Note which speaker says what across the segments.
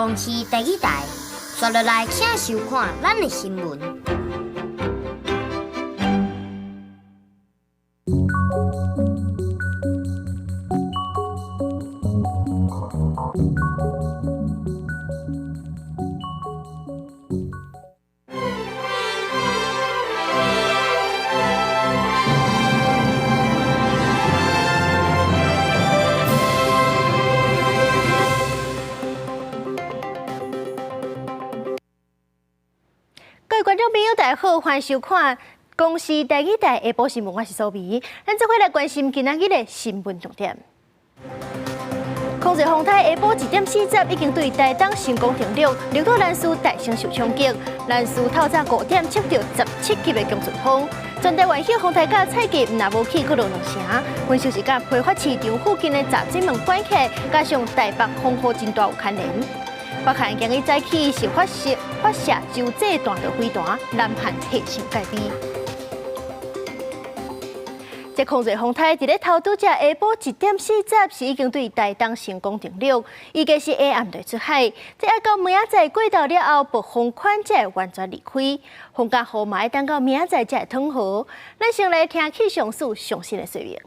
Speaker 1: 公司第一台，刷落来请收看咱的新闻。
Speaker 2: 各位观众朋友，大家好，欢迎收看公视第一台下晡新闻，我是苏眉。咱这回来关心今仔日的新闻重点。抗日风台下晡1:40已经对台东成功停落，六岛兰屿大声受冲击，兰屿透早5点测到17级的强阵风。全台湾乡风台甲菜价若无起，阁落2成。分析是甲批发市场附近的闸水门关起，加上台北风雨真大有牵连。北韩今日早起是发射洲际弹道飞弹，南韩提升戒备。这抗日风台伫咧头拄只下晡1:40是已经对台东成功停落，预计是下暗就出海。这要到明仔载过到了后，暴风圈才会完全离开。风甲雨嘛要等到明仔载才会淌好。咱先来听气象署详细的说明。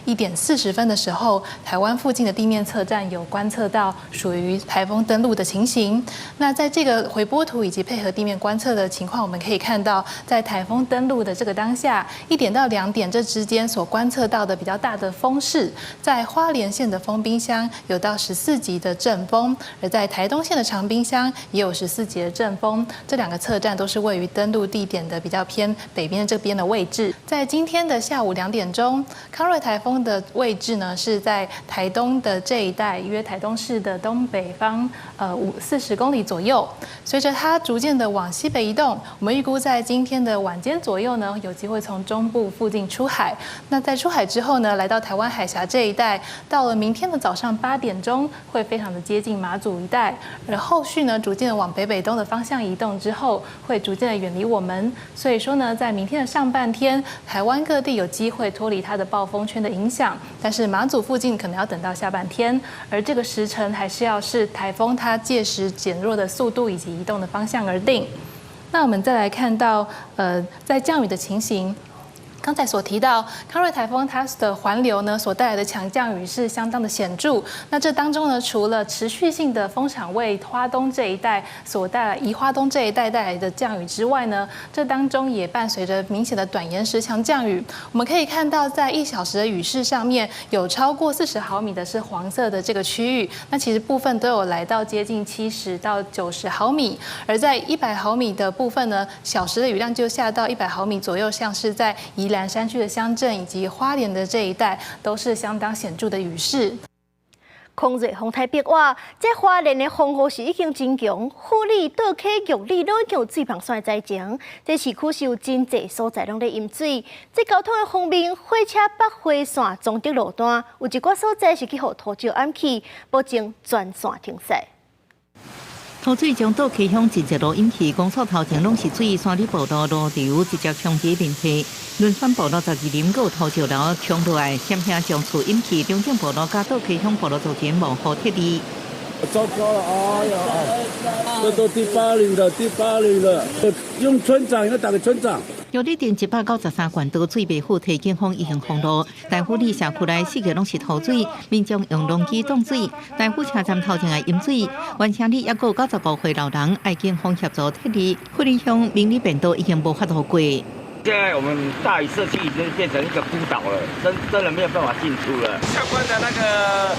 Speaker 3: 1:40的时候，台湾附近的地面测站有观测到属于台风登陆的情形。那在这个回波图以及配合地面观测的情况，我们可以看到，在台风登陆的这个当下，1点到2点这之间所观测到的比较大的风势，在花莲县的丰滨乡有到14级的阵风，而在台东县的长滨乡也有14级的阵风。这2个测站都是位于登陆地点的比较偏北边这边的位置。在今天的下午2点钟，康瑞台风的位置呢是在台东的这一带，约台东市的东北方40公里左右。随着它逐渐的往西北移动，我们预估在今天的晚间左右呢，有机会从中部附近出海。那在出海之后呢，来到台湾海峡这一带，到了明天的早上8点钟，会非常的接近马祖一带。而后续呢，逐渐的往北北东的方向移动之后，会逐渐的远离我们。所以说呢，在明天的上半天，台湾各地有机会脱离它的暴风圈的影响，但是马祖附近可能要等到下半天，而这个时程还是要视台风它届时减弱的速度以及移动的方向而定。那我们再来看到在降雨的情形。刚才所提到康瑞台风它的环流呢所带来的强降雨是相当的显著。那这当中呢，除了持续性的风场为花东这一带所带来宜花东这一带带来的降雨之外呢，这当中也伴随着明显的短延时强降雨。我们可以看到，在1小时的雨势上面有超过40毫米的是黄色的这个区域，那其实部分都有来到接近70到90毫米，而在100毫米的部分呢，小时的雨量就下到100毫米左右，像是在宜兰山区的乡镇以及花莲的这一带，都是相当显著的雨势。
Speaker 2: 抗日风台逼我，这花莲的风雨是已经真强，富里、倒溪、玉里都已经有水泵线灾情，这市区是有真侪所在拢在淹水。这交通的方面，火车北回线中德路段有一寡所在是去互土石暗去，保证全线停驶。
Speaker 4: 土水将倒溪乡真侪路引起，公所头前拢是水，山里步道路流直接冲击面皮。轮番步道12林有土石流冲落来，险险将厝引起，中正步道甲倒溪乡步道之间模糊铁路。
Speaker 5: 糟糕了，哎呀，这都第8里了，用村长要打给村长。
Speaker 4: 由你定193管道水备府提警方移行封路，大埔里社区内4个拢是土水，民众用农机挡水。大埔车站头前的淹水，原城里也有95岁老人爱警方协助撤离。富里乡明里便道已经无法度过。
Speaker 6: 现在我们大屿社区已经变成一个孤岛了，真的没有办法进出了。
Speaker 7: 相关的那个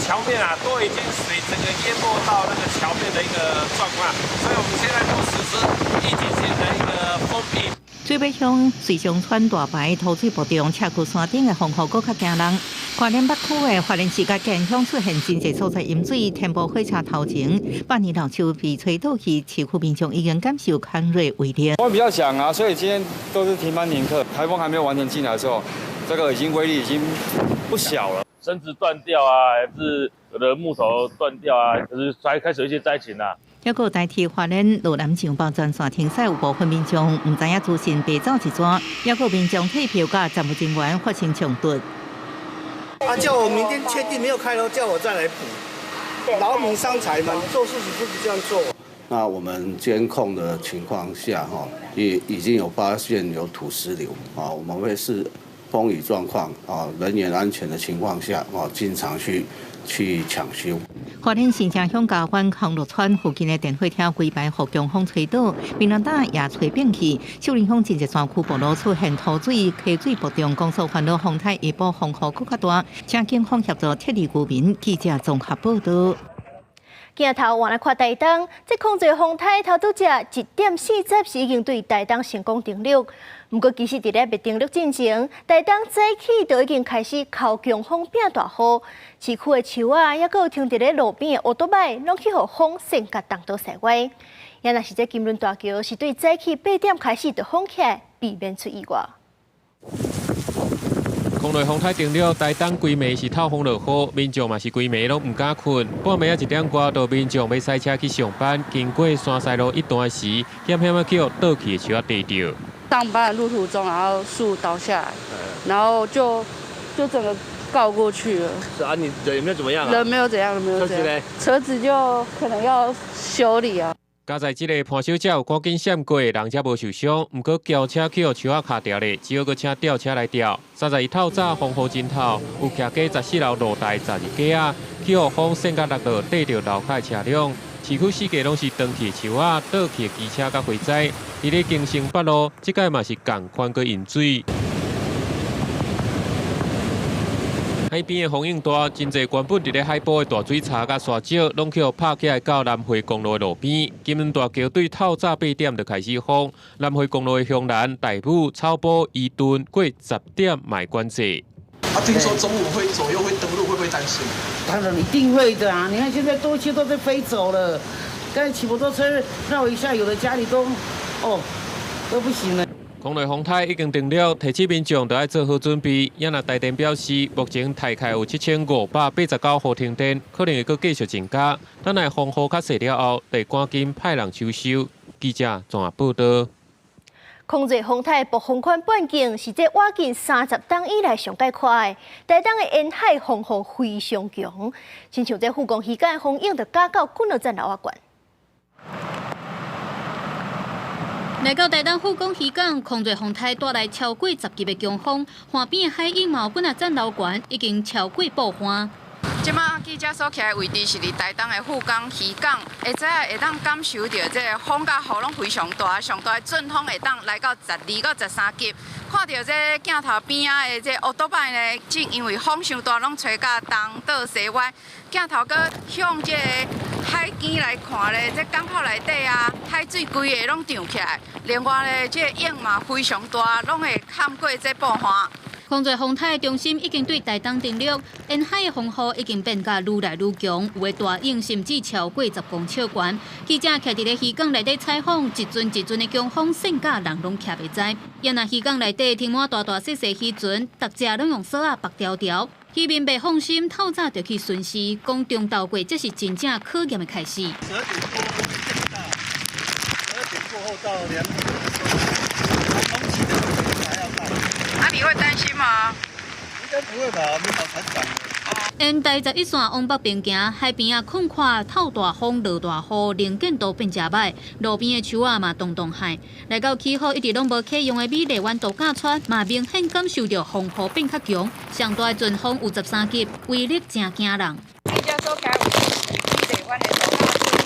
Speaker 7: 桥面啊，都已经水整个淹没到那个桥面的一个状况，所以我们现在都实施疫情性的一个封闭。
Speaker 4: 水尾乡水上穿大牌土水暴动，车库山顶的风雨更较惊人。花莲北区的花莲市甲建乡出现真侪所在淹水，天部火车头前百年老树被吹倒去，市区民众已经感受抗瑞威力。
Speaker 8: 我比较想啊，所以今天都是停班停课。台风还没有完全进来的时候，这个威力已经不小了。
Speaker 6: 绳子断掉啊，还是有的木头断掉啊，就是开始有一些灾情啊。
Speaker 4: 还有代替花莲路南上报全线停驶，有部分民众唔知影资讯白走一转，也有民众退票甲站务人员发生冲突。
Speaker 9: 叫我明天确定没有开喽，叫我再来补。劳民伤财嘛，做事情不是这样做。
Speaker 5: 那我们监控的情况下，也已经有发现有土石流啊，我们会视风雨状况啊、人员安全的情况下经常去抢修。
Speaker 4: 花莲县城乡嘉湾康乐村附近的电火车规排被强风吹倒，民众党也吹变去。秀林乡真一山区部落出现土水、溪水暴涨，公所烦恼风台下晡风雨更加大，请警方协助撤离居民。记者综合报道。
Speaker 2: 镜头换来看台东，这控制风台头拄只1点40时已经对台东成功登陆。不过，其实伫咧未登陆进前，台东早起就已经开始靠强风变大雨，市区的树啊，也有停伫咧路边的乌托摆，拢去互风扇甲挡到西歪。也若是这金轮大桥是对早起8点开始就封起来，避免出意外。
Speaker 10: 空内风台登陆，台东规暝是透风落雨，民众嘛是规暝拢唔敢困。半暝啊1点外，就民众要塞车去上班，经过山西路一段时，险险啊去互倒去的树啊地着。
Speaker 11: 上班的路途中，然后树倒下来，然后就整个告过去了。
Speaker 7: 是啊，你人有没有怎么样啊？
Speaker 11: 人没有怎样，没有怎样。车子就可能要修理啊。
Speaker 10: 加在这个盘修车有赶紧闪过，人才无受伤。不过轿车去互树仔卡掉咧，只好搁请吊车来吊。31透早风雨真透，有骑过14楼路台12架啊，去互风扇甲落落缀着楼下车辆。市区四界拢是断去的树仔、倒去的机车甲火灾。伫咧京城北路，即届嘛是共款个引水。海边的风影大，真侪原本伫咧海波的大水叉甲沙石，拢去互拍起来到南回公路的路边。金门大桥对透早8点就开始封，南回公路的向南、大埔、草埔、宜顿过10点卖关制。
Speaker 9: 听说中午左右会登陆，会不会担心？
Speaker 12: 当然一定会的啊！你看现在多些都在飞走了，刚才骑摩托车绕一下，有的家里都不行了。
Speaker 10: 空内风台已经登陆，提醒民众都要做好准备。也若台电表示，目前台开有7589户停电，可能会阁继续增加。等来风雨较细了后，得赶紧派人收收。记者综合报道。
Speaker 2: 控制风台暴风圈半径是这挖近30档以来上界快的，台东的沿海风雨非常强，亲像这富冈渔港风影就加到滚落站楼啊悬。
Speaker 13: 来到台东富冈渔港，控制风台带来超过10级的强风，岸边的海影毛滚啊站楼悬，已经超过暴风。
Speaker 11: 即马记者所徛的位置是伫台东的富冈渔港，会当感受到这个风甲雨拢非常大，上大的阵风会当来到12到13级。看到这镜头边啊的这乌托邦呢，正因为风伤大，拢吹到东倒西歪。镜头搁向这个海边来看咧，这港口内底啊，海水规个拢涨起来。另外咧，这个影嘛非常大，拢会冚过这暴风。
Speaker 13: 控制风台的中心已经对台东登陆，沿海的风雨已经变甲愈来愈强，有的大影甚至超过10公尺悬。记者徛伫咧渔港内底采访，一阵一阵的强风扇甲人拢徛袂知。也若渔港内底停满大大细细渔船，大家拢用绳啊绑条条。渔民袂放心，透早就去巡视，讲中昼过，这是真正考验的开始。12
Speaker 9: 点过后到2点的时候，空气的温度还要大。
Speaker 11: 你会担心吗？
Speaker 9: 应该不会吧，没好船长。
Speaker 13: 沿台11线往北边行，海边啊空旷，透大风、落大雨，能见度变真歹。路边的树啊嘛动动海。来到起好一直拢无启用的美丽湾度假村，嘛明显感受到风雨变较强。上大的阵风有13级，威力真惊人。
Speaker 11: 记者所徛有美丽湾的度假村，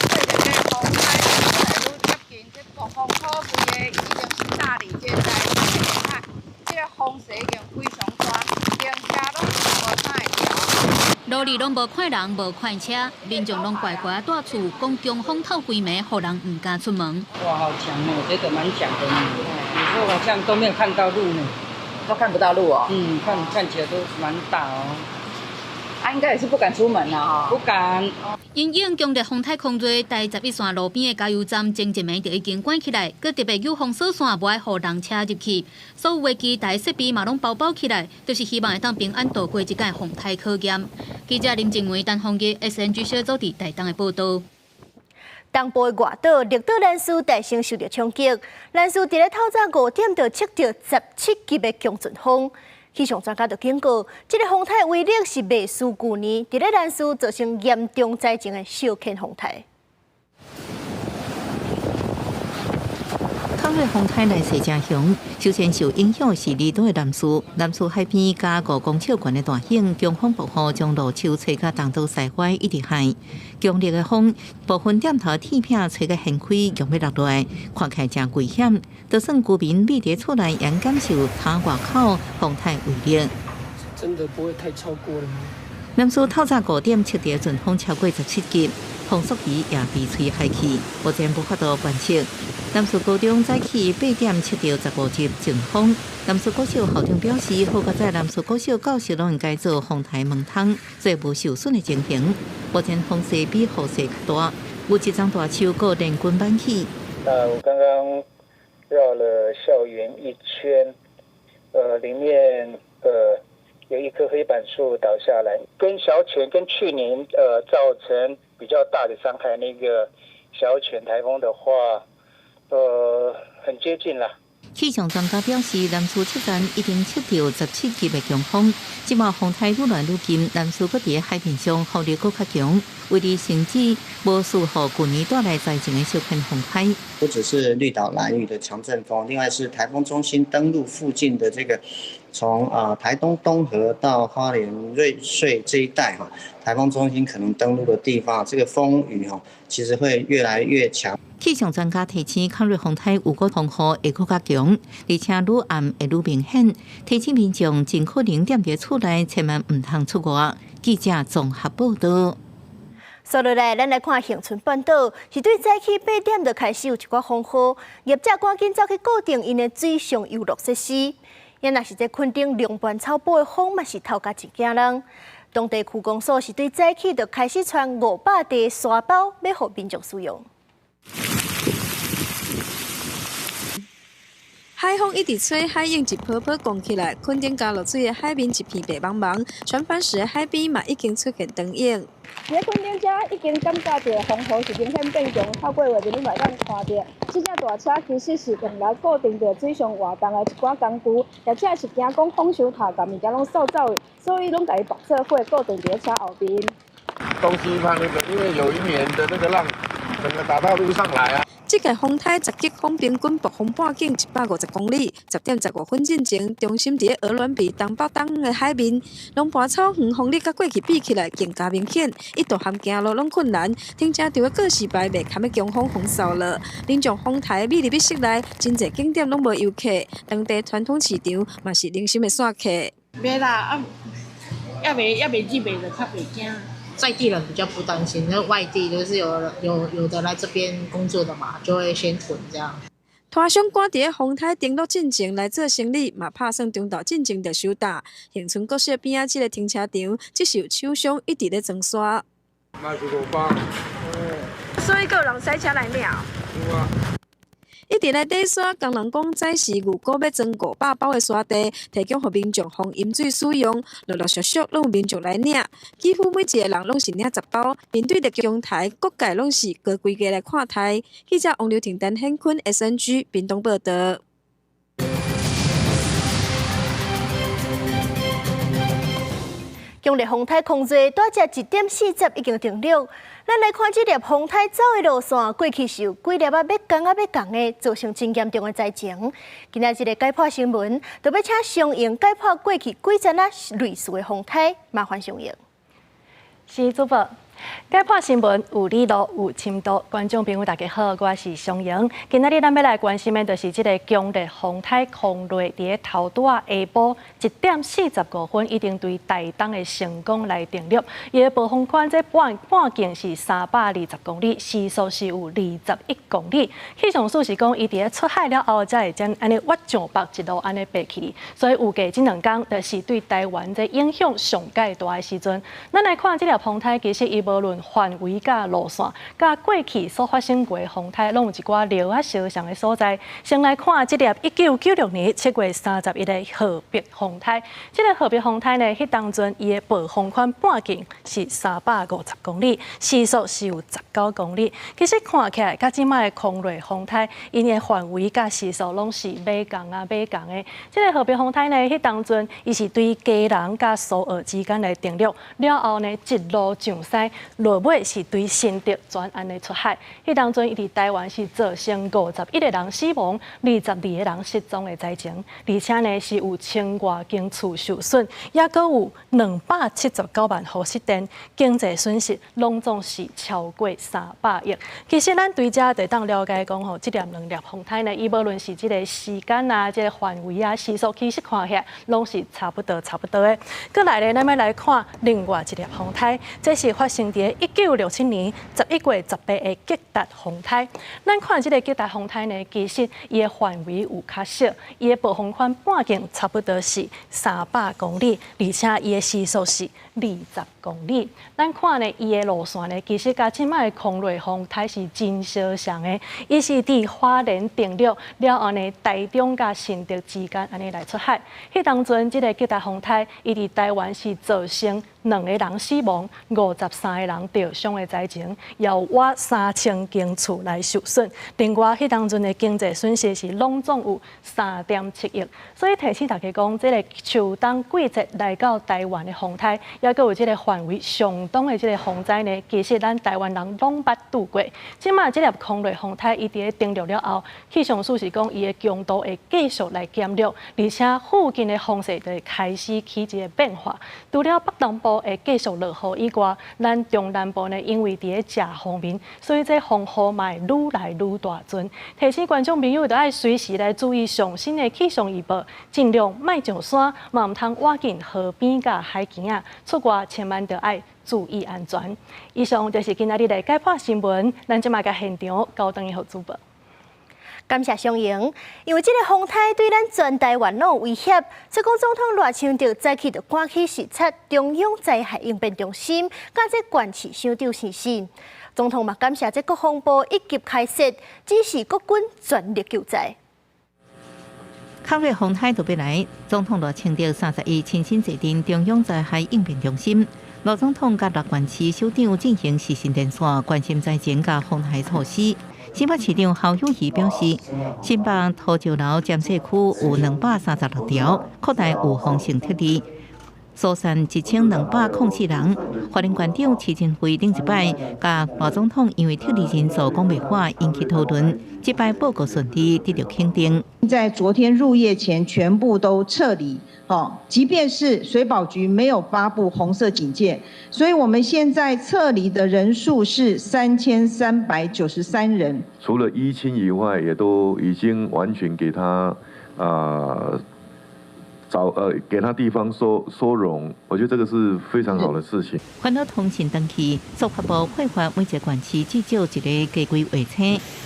Speaker 11: 看到这个风台越来越接近，这暴风雨规个已经是大理这在海，这个风势已经非常大，连车拢无啥会调。路里拢无看人，无看车，民众拢乖乖住厝，讲强风透规暝，互人唔敢出门。
Speaker 12: 哇，好强哦！我觉得蛮强的呢。以后好像都没有看到路呢，
Speaker 11: 都看不到路哦。
Speaker 12: 看起来都蛮大哦。
Speaker 11: 应该也是不敢出门啦，
Speaker 12: 不敢。
Speaker 13: 因应强烈风台控制，台11线路边的加油站前一暝就已经关起来，佮特别有封锁线，无爱互人车入去。所有的机台设备嘛拢包起来，就是希望会当平安度过这届风台考验。记者林静梅、陈凤杰 SNG 小组伫台东的报道。
Speaker 2: 东部的外岛绿岛兰屿大城受到冲击，兰屿伫咧透早5点就测到17级的强阵风。气象专家就警告，这个风台威力是未输去年伫咧兰屿造成严重灾情的小犬风台。
Speaker 4: 抗瑞风台来势正强，首先受影响是离岛的南屿，南屿海边加5公尺悬的大型强风暴雨，将路树吹甲东岛西歪一直海。强烈的风，部分点头铁片吹甲掀开，强要落来，看起来真危险。就算居民秘伫厝内，也感受塔外口风台威力。
Speaker 14: 真的不会太超过了吗？
Speaker 4: 南屿透早5点测到阵风超过17级，风速仪也被吹海去，目前无法度观测。南屿高中早起8点测到15级阵风。南屿国小校长表示，好佳在南屿国小教室拢改做风台门窗，做无受损的情形。目前风势比雨势较大，有一张大树个连滚板起。
Speaker 15: 我刚刚绕了校园一圈，里面有一棵黑板树倒下来，跟小犬跟去年造成比较大的伤害。那个小犬台风的话，很接近啦。
Speaker 4: 气象专家表示，南屿车站已经测到17级的强风，即马风台愈来愈近，南屿搁伫海面上风力搁较强，为了防止无适合去年带来灾情的小犬风台。
Speaker 16: 不只是绿岛兰屿的强阵风，另外是台风中心登陆附近的这个，从台东东河到花莲瑞穗这一带台风中心可能登陆的地方，这个风雨其实会越来越强。
Speaker 4: 气象专家提醒，抗瑞风台有个风雨会更加强，而且愈暗会愈明显，提醒民众尽可能踮伫厝内，千万唔通出外。记者综合报道。
Speaker 2: 接落来，咱来看恒春半岛，是对早起8点就开始有一寡风雨，业者赶紧走去固定因的水上游乐设施。也若是这垦丁龙盘草埔的风，嘛是透甲真惊人。当地区公所是对早起就开始传500地沙包，要互民众使用。
Speaker 17: 海风一直吹，海涌一泡泡降起来，垦丁加落水的海面一片白茫茫，船帆时的海边嘛已经出现灯影。
Speaker 18: 伫咧垦丁遮已经感觉到风雨是明显变强，透过画面你嘛当看到，这只大车其实是用来固定着水上活动的一寡工具，而且是惊讲风伤塔甲物件拢扫走的，所以拢家己绑做伙固定伫车后边。
Speaker 6: 东西方那个，因为有一年的那个浪，整个打到路上来啊。
Speaker 17: 这个风台袭击风平均暴风半径150公里，10点15分进前，中心伫鹅銮鼻东北东的海面，龙盘草远风力甲过去比起来更加明显，一度行行路拢困难。停车场的告示牌未堪要强风风扫了，林种风台美丽密室内，真侪景点拢无游客，当地传统市场嘛是零星的散客。
Speaker 12: 没啦，要未入袂就较袂惊。
Speaker 19: 在地人比较不担心，因为外地就是有的来这边工作的嘛，就会先囤这样。
Speaker 17: 拖上赶伫风台登陆进前来做生理，嘛拍算中岛进前就收打。恒春国小边仔这个停车场，只是有厂商一直咧装刷。
Speaker 7: 那是500。
Speaker 17: 所以有人塞车来领。
Speaker 7: 有啊。
Speaker 17: 一直来底刷，工人讲早时牛股要装500包的沙地，提供予民众防饮水使用，陆续拢有民众来领，几乎每一个人拢是领10包。面对着阳台，各界拢是高规格来看台。记者王刘婷、陈显坤 SNG 屏东报道。
Speaker 2: 强烈风台控制，大只1点40已经定录。咱来看这粒风台走的路线，过去是有几粒要降的，造成真严重的灾情。今仔日的解剖新闻，就要请上映解剖过去几层类似的风台，麻烦上映。
Speaker 20: 是主播。解剖新闻有理路有深度，观众朋友大家好，我是尚莹。今仔日咱要来关心的，就是这个强烈风台空雷，伫咧头拄下晡1点45分，已经对台东的成功来定录。伊的暴风圈这半径是320公里，时速是有21公里。气象署是讲，伊伫咧出海了后，才会将安尼越上北一路安尼爬起。所以预计这2天，就是对台湾这影响上界大的时阵。咱来看这条风台，其实伊无无论范围、甲路线、甲过去所发生过的风台，拢有一寡聊啊相像的所在。先来看这粒1996年7月31日河北风台。这个河北风台呢，迄当阵伊的暴风圈半径是350公里，时速是有19公里。其实看起来，甲即摆的空类风台，因的范围甲时速拢是马共的。这个河北风台呢，迄当阵伊是对基隆甲苏澳之间来定陆，了后呢一路上西，落尾是对新竹转安尼出海。迄当阵伊伫台湾是造成51个人死亡、22个人失踪的灾情，而且呢是有1000多间厝受损，也阁有279万户失电，经济损失拢总是超过300亿。其实咱对遮就当了解讲吼，这2粒风台呢，伊无论是这个时间啊、这个范围啊、时速，其实看起来拢是差不多的。过来呢，咱要来看另外一粒风台，这是发生伫1967年11月18日的吉达风台。咱看这个吉达风台呢，其实伊的范围有较小，伊的暴风圈半径差不多是300公里，而且伊的时速是20公里。咱看呢，伊的路线呢，其实甲即摆的空类风台是真相像的，伊是伫花莲定陆了后呢，台中甲新竹之间安尼来出海。迄当阵，即个吉达风台，伊伫台湾是造成2个人死亡、53个人受伤的灾情，也有3000间厝来受损。另外，迄当阵的经济损失是拢总有3.7亿。所以提醒大家讲，即个秋冬季节来到台湾的风台，也阁有即个范围相当的即个风灾呢，其实咱台湾人拢捌拄过。即马即粒空类风台，伊伫咧登陆了后，气象署是讲伊的强度会继续来减弱，而且附近的风势就会开始起一个变化。除了北东部会继续落雨以外，咱中南部呢，因为伫咧正方面，所以这风雨嘛会愈来愈大阵。提醒观众朋友，就要随时来注意上新的气象预报，尽量莫上山，嘛唔通挖进河边甲海边啊。出外千万要爱注意安全。以上就是今仔日的解剖新闻，咱即马甲现场交等于互主播。
Speaker 2: 感谢双赢，因为这个风台对咱全台湾拢有威胁，所以讲总统赖清德早起就赶去视察中央灾害应变中心，甲这县市首长视线。总统嘛感谢这国防部一级开设，指示国军全力救灾。
Speaker 4: 抗瑞风台就要来，总统赖清德31亲身坐镇中央灾害应变中心。罗总统甲6县市首长进行视讯电话，关心灾情甲风台措施。新北市长侯友宜表示，新北土石流监视区有236条，扩大有风性特例，疏散1204人。花莲县长徐真辉顶一摆甲罗总统因为特例人数讲袂法引起讨论，这摆报告顺利得到肯定。
Speaker 21: 在昨天入夜前全部都撤离。即便是水保局没有发布红色警戒，所以我们现在撤离的人数是3393人。
Speaker 22: 除了依亲以外，也都已经完全给他给他地方收容，我觉得这个是非常好的事情。
Speaker 4: 关到通讯登记，速发部配发每一个县市至少一个家规卫车，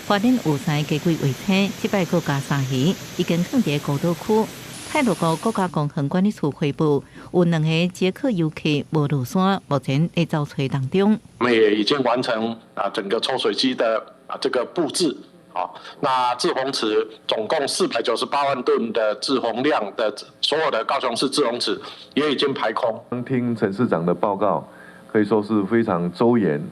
Speaker 4: 花莲有3个家规卫车，这摆各加3个，已经放伫高岛区。泰鲁阁国家公园管理处汇报，有2个捷克游客无入山，目前在找找当中。
Speaker 23: 我们也已经完成整个抽水机的这个布置，那滞洪池总共498万吨的滞洪量的所有的高雄市滞洪池也已经排空。
Speaker 22: 听陈市长的报告，可以说是非常周延。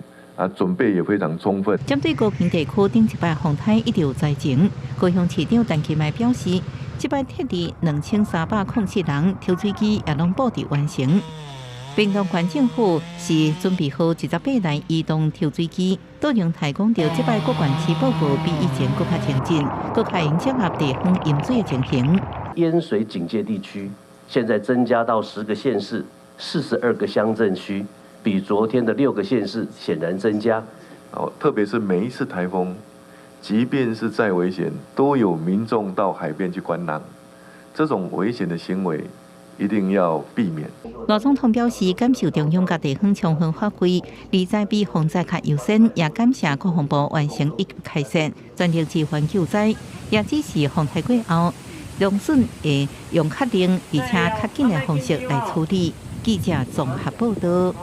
Speaker 22: 准备也非常充分。
Speaker 4: 针对高屏地区顶一摆风台一直有灾情，高雄市长陈其迈表示，这摆特地2307人抽水机也拢布置完成。屏东县政府是准备好18台移动抽水机，都用提供到这摆各县市报告比以前更加前进，更加迎接合地方淹水的情形。
Speaker 24: 淹水警戒地区现在增加到10个县市、42个乡镇区。比昨天的6个县市显然增加，
Speaker 22: 特别是每一次台风，即便是再危险，都有民众到海边去观浪，这种危险的行为一定要避免。
Speaker 4: 罗总统表示，感谢中央甲地方充分发挥，理灾比防灾较优先，也感谢国防部完成一级开设，全力支援救灾，也指示风台过后，农损会用较灵而且较紧的方式来处理。记者综合报道。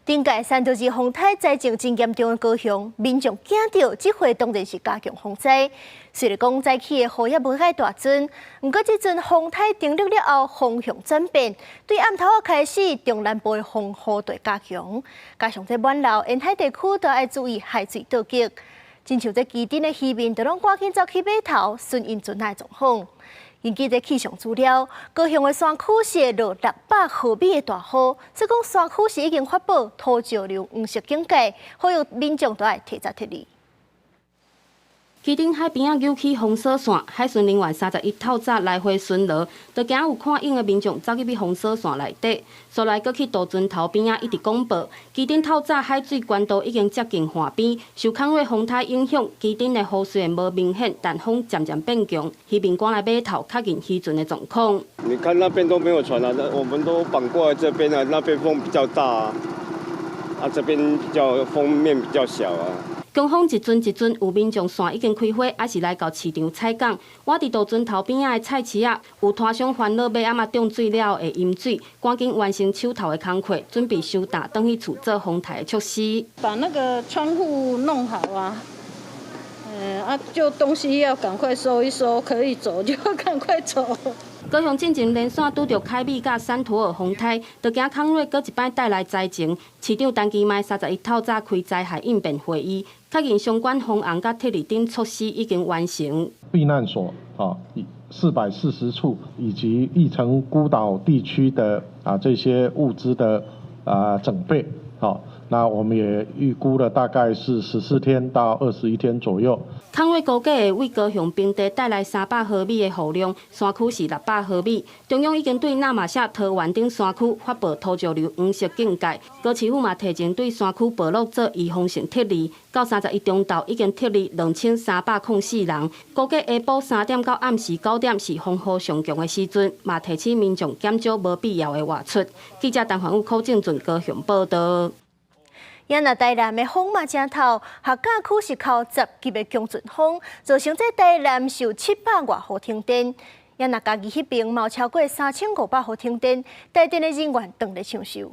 Speaker 2: 顶届3度2风台灾情真严重的高雄，民众惊到这回当然是加强防灾。虽然讲早起的雨也无介大阵，不过这阵风台登陆了后，风向转变，对暗头开始，中南部的风雨就加强。加上这满流沿海地区都要注意海水倒击，亲像这基丁的渔民都拢赶紧走去码头顺应船来状况。根据这气象资料，高雄的山区是落600毫米的大雨，所以讲山区是已经发布土石流黄色警戒，呼吁民众都要提早撤离。
Speaker 1: 基丁海边仔扭起封锁线，海巡人员31透早来回巡逻，就惊有看影的民众走入去封锁线内底。所来搁去渡船头边仔一直广播，基丁透早海水关度已经接近岸边，受抗瑞风台影响，基丁的雨虽然无明显，但风渐渐变强，渔民赶来码头确认渔船的状况。
Speaker 3: 你看那边都没有船啊，我们都绑过来这边啊，那边风比较大啊，这边风面比较小啊。
Speaker 1: 强风一阵一阵，有民众线已经开火，还是来到市场采港。我伫渡船头边仔的菜市仔，有摊商烦恼要暗中水了会淹水，赶紧完成手头的工课，准备收担返去厝做风台的措施。
Speaker 5: 把那个窗户弄好啊，就东西要赶快收一收，可以走就要赶快走。
Speaker 1: 高雄进前连续拄着凯米甲山托尔风台，就惊康瑞搁一摆带来灾情。市长陈其迈31透早开灾害应变会议，确认相关方案甲撤离等措施已经完成。
Speaker 8: 避难所440处，以及义城孤岛地区的这些物资的整备，那我们也预估了大概是14天到21天左右。
Speaker 1: 康瑞估计会为高雄平地带来300毫米的雨量，山区是600毫米。中央已经对那玛夏、桃园等山区发布土石流黄色警戒，高市府嘛提前对山区部落做预防性撤离。到31中昼已经撤离2304人，估计下晡3点到暗时9点是风雨上强的时阵，嘛提醒民众减少无必要的外出。记者陈环宇、柯正俊高雄报道。
Speaker 2: 也那台南的风嘛正透，客家区是靠10级的强阵风，造成这台南受700外户停电。也那家己迄边嘛有超过3500户停电，台电的人员当咧抢修。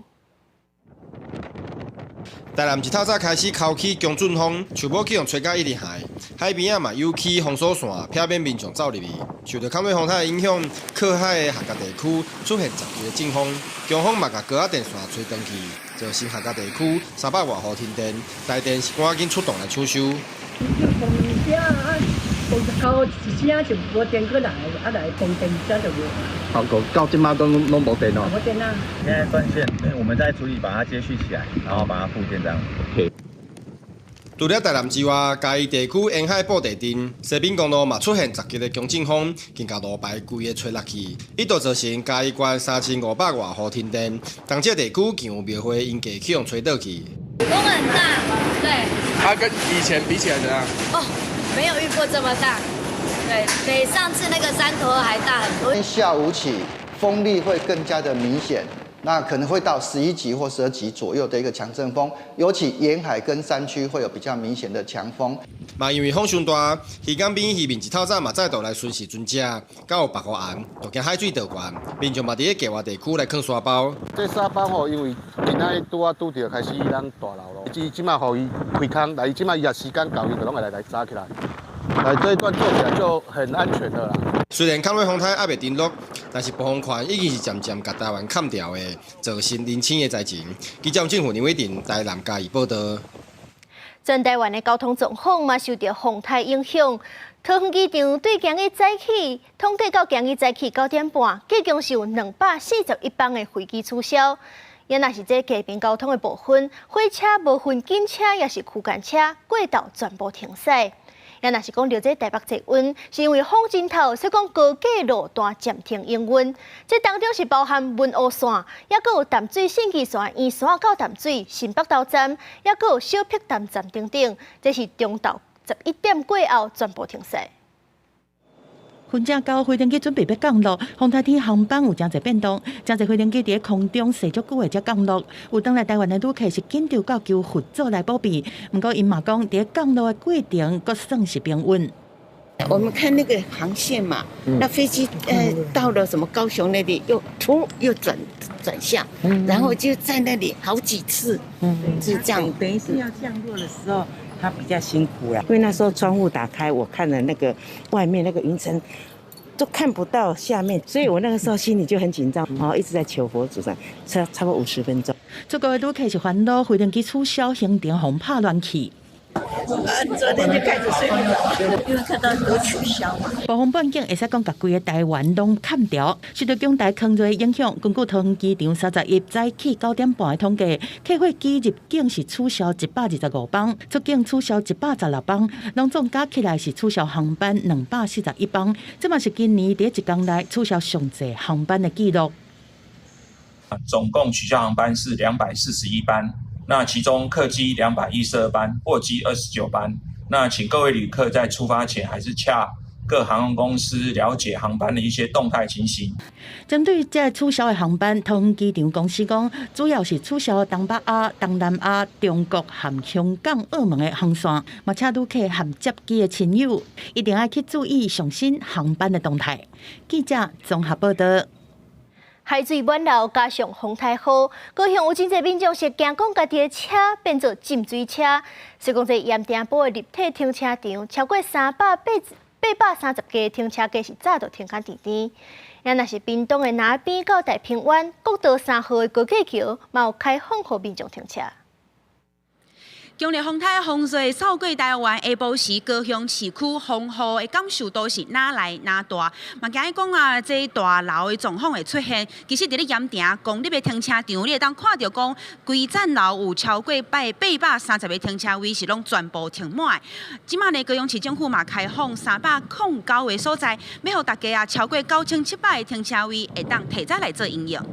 Speaker 25: 台南一透早开始敲起强阵风，树木去用吹甲一直海，海边仔嘛有起封锁线，避免民众走入去。受到抗瑞风台的影响，靠海的客家地区出现10级的阵风，强风嘛甲高压电线吹断去，造成客家地区300外户停电，台电是赶紧出动来抢修。
Speaker 14: 到一声就无电过来，来供电声就无。
Speaker 26: 好，到今嘛都拢无电哦。
Speaker 14: 无电啊！
Speaker 26: 现在断线，我们在处理，把它接续起来，然后把它复电这样。OK。
Speaker 25: 除了台南之外，嘉义地区沿海布地镇、西滨公路嘛出现10级的强阵风，更加路牌规个吹落去，一度造成嘉义县3500外户停电。同这地区更有庙会因价去用吹倒去。
Speaker 27: 风很大，对。
Speaker 26: 它跟以前比起来怎样？
Speaker 27: 哦，没有遇过这么大。对，比上次那个山头还大很多。
Speaker 28: 下午起，风力会更加的明显。那可能会到11级或12级左右的一个强阵风，尤其沿海跟山区会有比较明显的强风。
Speaker 25: 嘛，因为风上大，渔港边渔民一透早嘛再度来巡视船只，到白河岸，就惊海水倒悬，民众嘛伫咧界外地区来扛沙包。
Speaker 28: 这沙包吼，因为今仔拄着开始咱大楼咯，即马互伊开工，来即马伊也时间到，伊就拢会来扎起来。来这一段做起来就很安全的啦。
Speaker 25: 虽然抗瑞风台还未登陆，但是暴风圈已经是渐渐甲台湾砍掉的，造成零星的灾情。记者政府林伟霆台南嘉义报道。
Speaker 2: 全台湾的交通状况嘛受到风台影响，桃园机场对今日早起统计到今日早起9点半，计共是有241班的飞机取消。也若是这街边交通的部分，火车无分紧车也是区间车，过道全部停驶。也若是讲到这台北捷运，是因为风真透，所以讲高架路段暂停营运。这当中是包含文湖线，也佫有淡水信义线、圆山到淡水、新北投站，也佫有小碧潭站等等。这是中昼11点过后全部停驶。
Speaker 29: 分正到飞行机准备要降落，风台天航班有真侪变动，真侪飞行机伫空中驶足久的才降落。有当来台湾的旅客是紧张到求佛祖来保庇，不过因嘛讲伫降落的过程，阁算是平稳。
Speaker 6: 我们看那个航线嘛，那飞机到了什么高雄那里又转向，然后就在那里好几次，是这样。
Speaker 9: 等于是要降落的时候，他比较辛苦啦，因为那时候窗户打开，我看了那个外面那个云层。都看不到下面，所以我那个时候心里就很紧张，一直在求佛祖上，差不多50分钟。
Speaker 29: 这个旅客是烦恼飞机取消行程，轰拍乱去。
Speaker 6: 昨天就开始睡不着，因为看到很多取消嘛。
Speaker 29: 暴风半径会使讲，甲规个台湾拢砍掉。受到强大空热影响，根据桃园机场31早起9点半的统计，客货机入境是取消125班，出境取消116班，拢总加起来是取消航班241班。这嘛是今年第一天内取消上济航班的记录。
Speaker 10: 总共取消航班是241班。那其中客机212班，货机29班。那请各位旅客在出发前还是洽各航空公司了解航班的一些动态情形。
Speaker 29: 针对这取消的航班，桃园机场公司讲，主要是取消东北亚、东南亚、中国和香港、澳门的航线，嘛请旅客和接机的亲友一定要去注意上新航班的动态。记者综合报道。
Speaker 2: 海水满流，加上风太好，高雄有真侪民众是惊讲家己的车变做浸水车。所以讲，这盐埕堡的立体停车场超过830家停车架是早就停甲地底。也若是屏东的那边到太平湾国道3号的高架桥，嘛有开放予民众停车。
Speaker 11: 强烈风台风水扫过台湾，下晡时高雄市区风雨的感受都是哪来哪大。嘛，今日讲啊，这大楼的状况会出现。其实伫咧盐埕公立的停车场，你会当看到讲，规层楼有超过830个停车位是拢全部停满。即马呢，高雄市政府嘛开放309个所在，要互大家啊超过9700个停车位会当提早来做应用。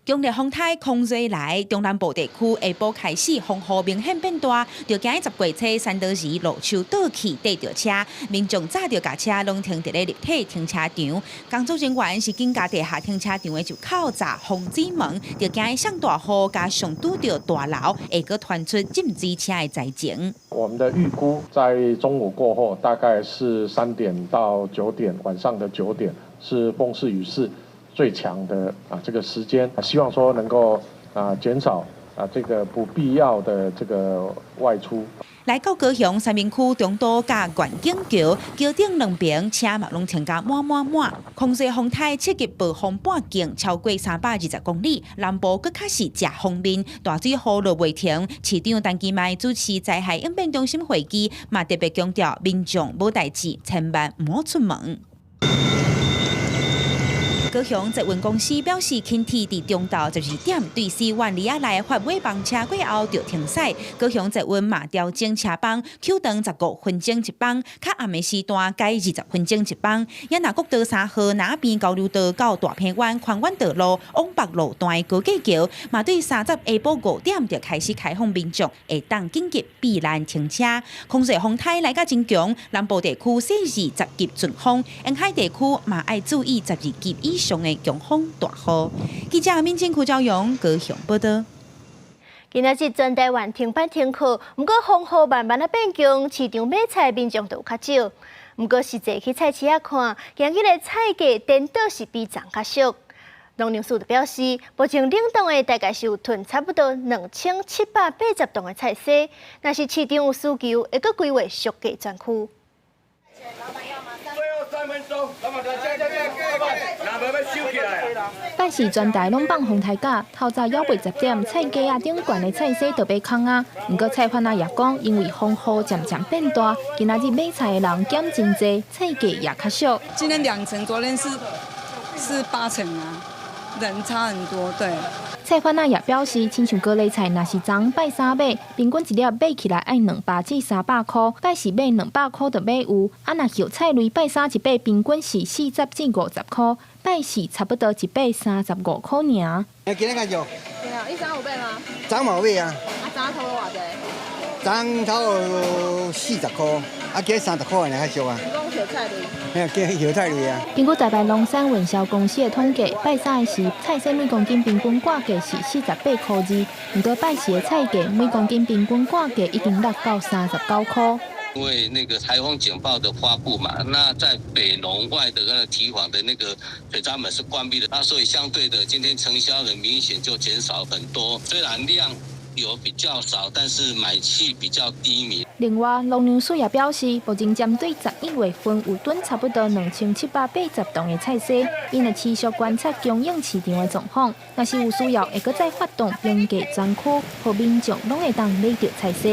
Speaker 11: 强烈风台空热来，中南部地区下晡开始风雨明显变大，就今日10月初三德时路树倒去跌着车，民众早就把车拢停伫咧立体停车场。工作人员是紧甲地下停车场的入口闸防止门，就今日上大雨加上拄着大楼，会阁传出浸水车的灾情。
Speaker 8: 我们的预估在中午过后，大概是3点到9点，晚上的9点是风势雨势最强的这个时间，希望说能够减少这个不必要的这个外出。
Speaker 11: 来到高雄三明区中岛甲观景桥，桥顶两边车嘛拢停甲满。空热风台刺激暴风半径超过320公里，南部搁较是正方面，大水雨落袂停。市长陈其迈主持灾害应变中心会议，嘛特别强调民众无代志千万唔好出门。高雄捷运公司表示，轻铁伫中道12点对4万里内发尾班车过后就停驶。高雄捷运嘛调整车班，扣长15分钟一班，较暗的时段改20分钟一班。也那国道3号那边交流道到大坪湾宽湾道路往北路段的高架桥，嘛对30下晡5点就开始开放民众会当紧急避难停车。空热风台来甲真强，南部地区40级阵风，沿海地区嘛爱注意12级以上的强风大雨。记者民警区朝阳高雄报道。
Speaker 2: 今仔日全台湾停班停课，不过风雨慢慢变强，市场买菜民众就有较少。不过实际去菜市仔看，今日的菜价颠倒是比昨较俗。农粮署就表示，目前冷冻的大概是有囤差不多2780吨的菜色，若是市场有需求，会阁规划俗价专区。
Speaker 12: 拜四全台拢放风台假，透早要8、10点，菜价啊顶悬的菜色就被空啊。不过菜贩仔也讲，因为风雨渐渐变大，今仔日买菜的人减真济，菜价也较俗。
Speaker 13: 今天2成，昨天是8成啊，人差很多，对。
Speaker 12: 菜贩仔也表示，亲像高丽菜，若是昨拜3买，平均一粒买起来爱200至300块，拜四买200块就买有。啊，若叶菜类拜3一买，平均是40至50块，拜四差不多一买35块尔。
Speaker 15: 今日较少。
Speaker 12: 对啊，你昨有买吗？
Speaker 15: 昨冇买啊。
Speaker 12: 昨头偌济？
Speaker 15: 昨头40块，啊，今30块呢，较俗啊。
Speaker 12: 讲叶菜类。
Speaker 15: 叶菜类啊。
Speaker 12: 根据台北农产运销公司的统计，拜3时菜色每公斤平均价格是48块2，不过拜四的菜价每公斤平均价格已经落到39块。
Speaker 7: 因为那个台风警报的发布嘛，那在北农外的那个堤防的那个水闸门是关闭的，那所以相对的，今天成交的明显就减少很多。虽然量有比较少，但是买气比较低迷。
Speaker 12: 另外，农粮署也表示，目前针对11月份有囤差不多2780吨的菜色，因会持续观察供应市场的状况，若是有需要，会搁再发动并价专区，让民众拢会当买到菜色。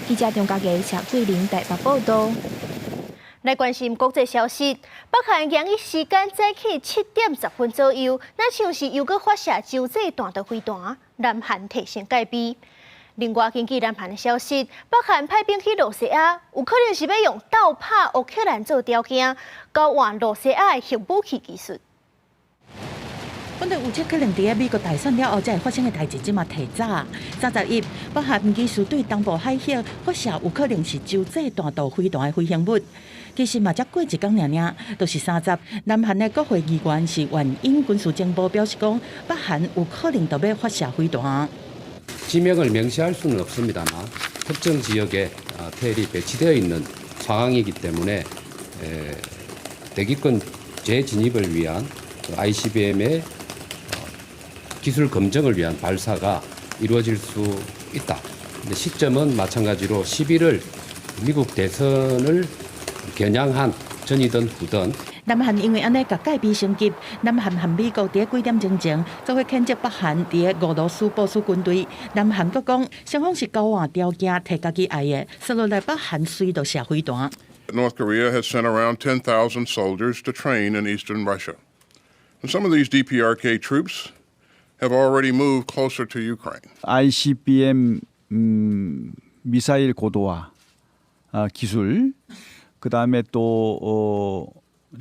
Speaker 12: 记者张家琪、谢桂玲台北报道。
Speaker 2: 来关心国际消息，北韩洋日时间早起7点10分左右，那像是又搁发射洲际弹道飞弹，南韩提升戒备。另外，根据南韩的消息，北韩派兵去罗西亚，有可能是要用倒拍乌克兰做条件，交换罗西亚的核武器技术。
Speaker 29: 本来有这可能伫美国大选了后才会发生的代志，即马提早。31，北韩技术对东部海峡发射有可能是洲际弹道飞弹的飞行物。其实嘛，才过一天尔，就是30。南韩的国会议员是原因军事情报表示讲，北韩有可能就要发射飞弹。
Speaker 16: 지명을 명시할 수는 없습니다만 특정 지역에 태일이 배치되어 있는 상황이기 때문에 대기권 재진입을 위한 ICBM의 기술 검증을 위한 발사가 이루어질 수 있다. 근데 시점은 마찬가지로 11월 미국 대선을 겨냥한 전이든 후든
Speaker 29: 南韩因为安尼甲戒备升级，南韩和美国伫几点钟前就会谴责北韩伫俄羅斯部署軍隊。南韓閣講，雙方是交換條件，提家己愛的，實落來北韓隨就射飛彈。
Speaker 17: North Korea has sent around 10,000 soldiers to train in eastern Russia. And some of these DPRK troops have already moved closer to Ukraine.
Speaker 18: ICBM 미사일 고도화 기술, 그 다음에 또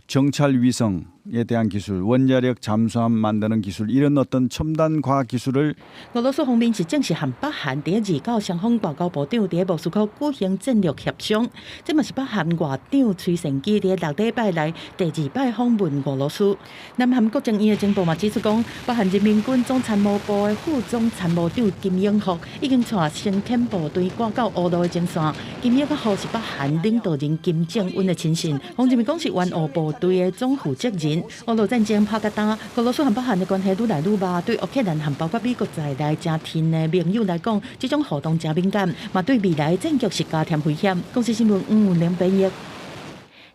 Speaker 18: 정찰 위성에 대한 기술, 원자력 잠수함 만드는 기술 이런 어떤 첨단 과학 기술을
Speaker 29: 俄羅斯方面是正式和北韓第29雙方外交部長喺莫斯科舉行戰略協商，這嘛是北韓外長崔成基喺6禮拜來第2擺訪問俄羅斯。南韓國政院嘅情報嘛指出講，北韓人民軍總參謀部嘅副總參謀長金英福已經帶先遣部隊趕到俄羅嘅前線。金英福是北韓領導人金正恩嘅親信，黃志明講是援俄部隊嘅總負責人。俄羅戰爭拍甲打，俄羅斯和北韓嘅關係愈來愈密，對烏克蘭和包括美國在內真近嘅盟友來講，這種互動真敏感，嘛對未來戰局是加添危險。公司新聞吳文良編譯。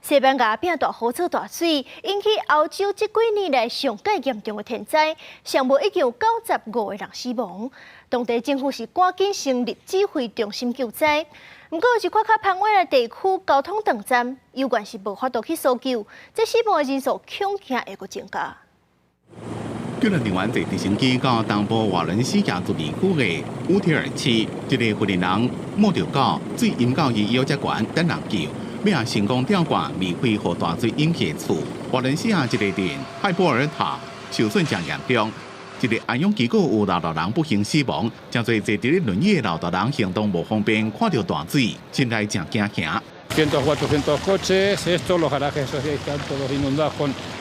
Speaker 2: 西班牙變大雨草大水，引起歐洲這幾年來上界嚴重嘅天災，尚無已經有95個人死亡。當地政府是趕緊成立指揮中心救災。不過，一塊較偏遠嘅地區交通斷站，有關是無法度去搜救，這死亡嘅人數恐驚會閣增加。
Speaker 19: 據了台灣在直升機到東部瓦倫西亞族地區嘅烏鐵爾市，一個富人摸到狗，水淹到伊腰脊管等人救，要成功吊掛未開和大水引起厝。瓦倫西亞一個鎮海波爾塔受損真嚴重。 一個安養機構有60人不幸死亡，真侪坐伫輪椅的60人行動無方便，看到大水，心內真驚嚇。
Speaker 20: 100 coches, esto, los garajes están todos inundados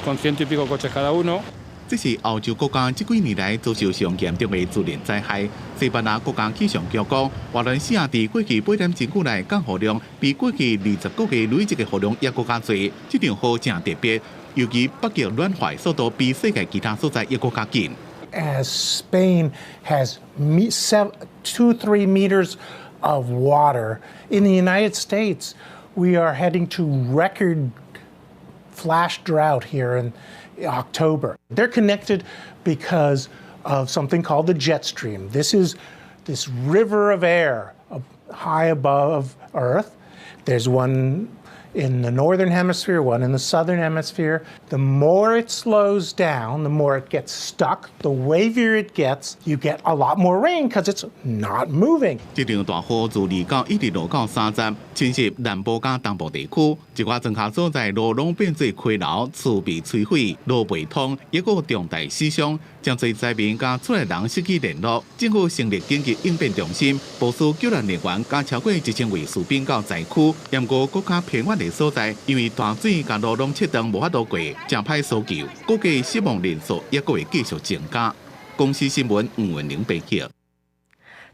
Speaker 20: con 100 y pico coches cada uno。
Speaker 19: 這是歐洲國家這幾年來遭受上嚴重的自然災害。西班牙國家氣象局講，瓦倫西亞在過去8年真久來降雨量比過去20個月累積的雨量也更加多。這場雨真特別，尤其北極暖化速度比世界其他所在也更加緊。
Speaker 21: As Spain has 2-3 meters of water. In the United States, we are heading to record flash drought here in October. They're connected because of something called the jet stream. This is this river of air high above Earth. There's one in the northern hemisphere, one in the southern hemisphere. The more it slows down, the more it gets stuck. The wavier it gets, you get a lot more rain because it's not moving.
Speaker 19: 這場大雨自2到一直落到30，侵襲南部加東部地區，一寡莊稼所在路攏變做溪流，厝被摧毀，路袂通，也有重大死傷，將濟災民加出來人失去聯絡。政府成立緊急應變中心，部署救援人員加超過1000位士兵到災區，驗過國家偏遠的所在，因為大水甲路攏切斷無法度過，真歹搜救，估計死亡人數也會繼續增加。公司新聞吳文玲報道。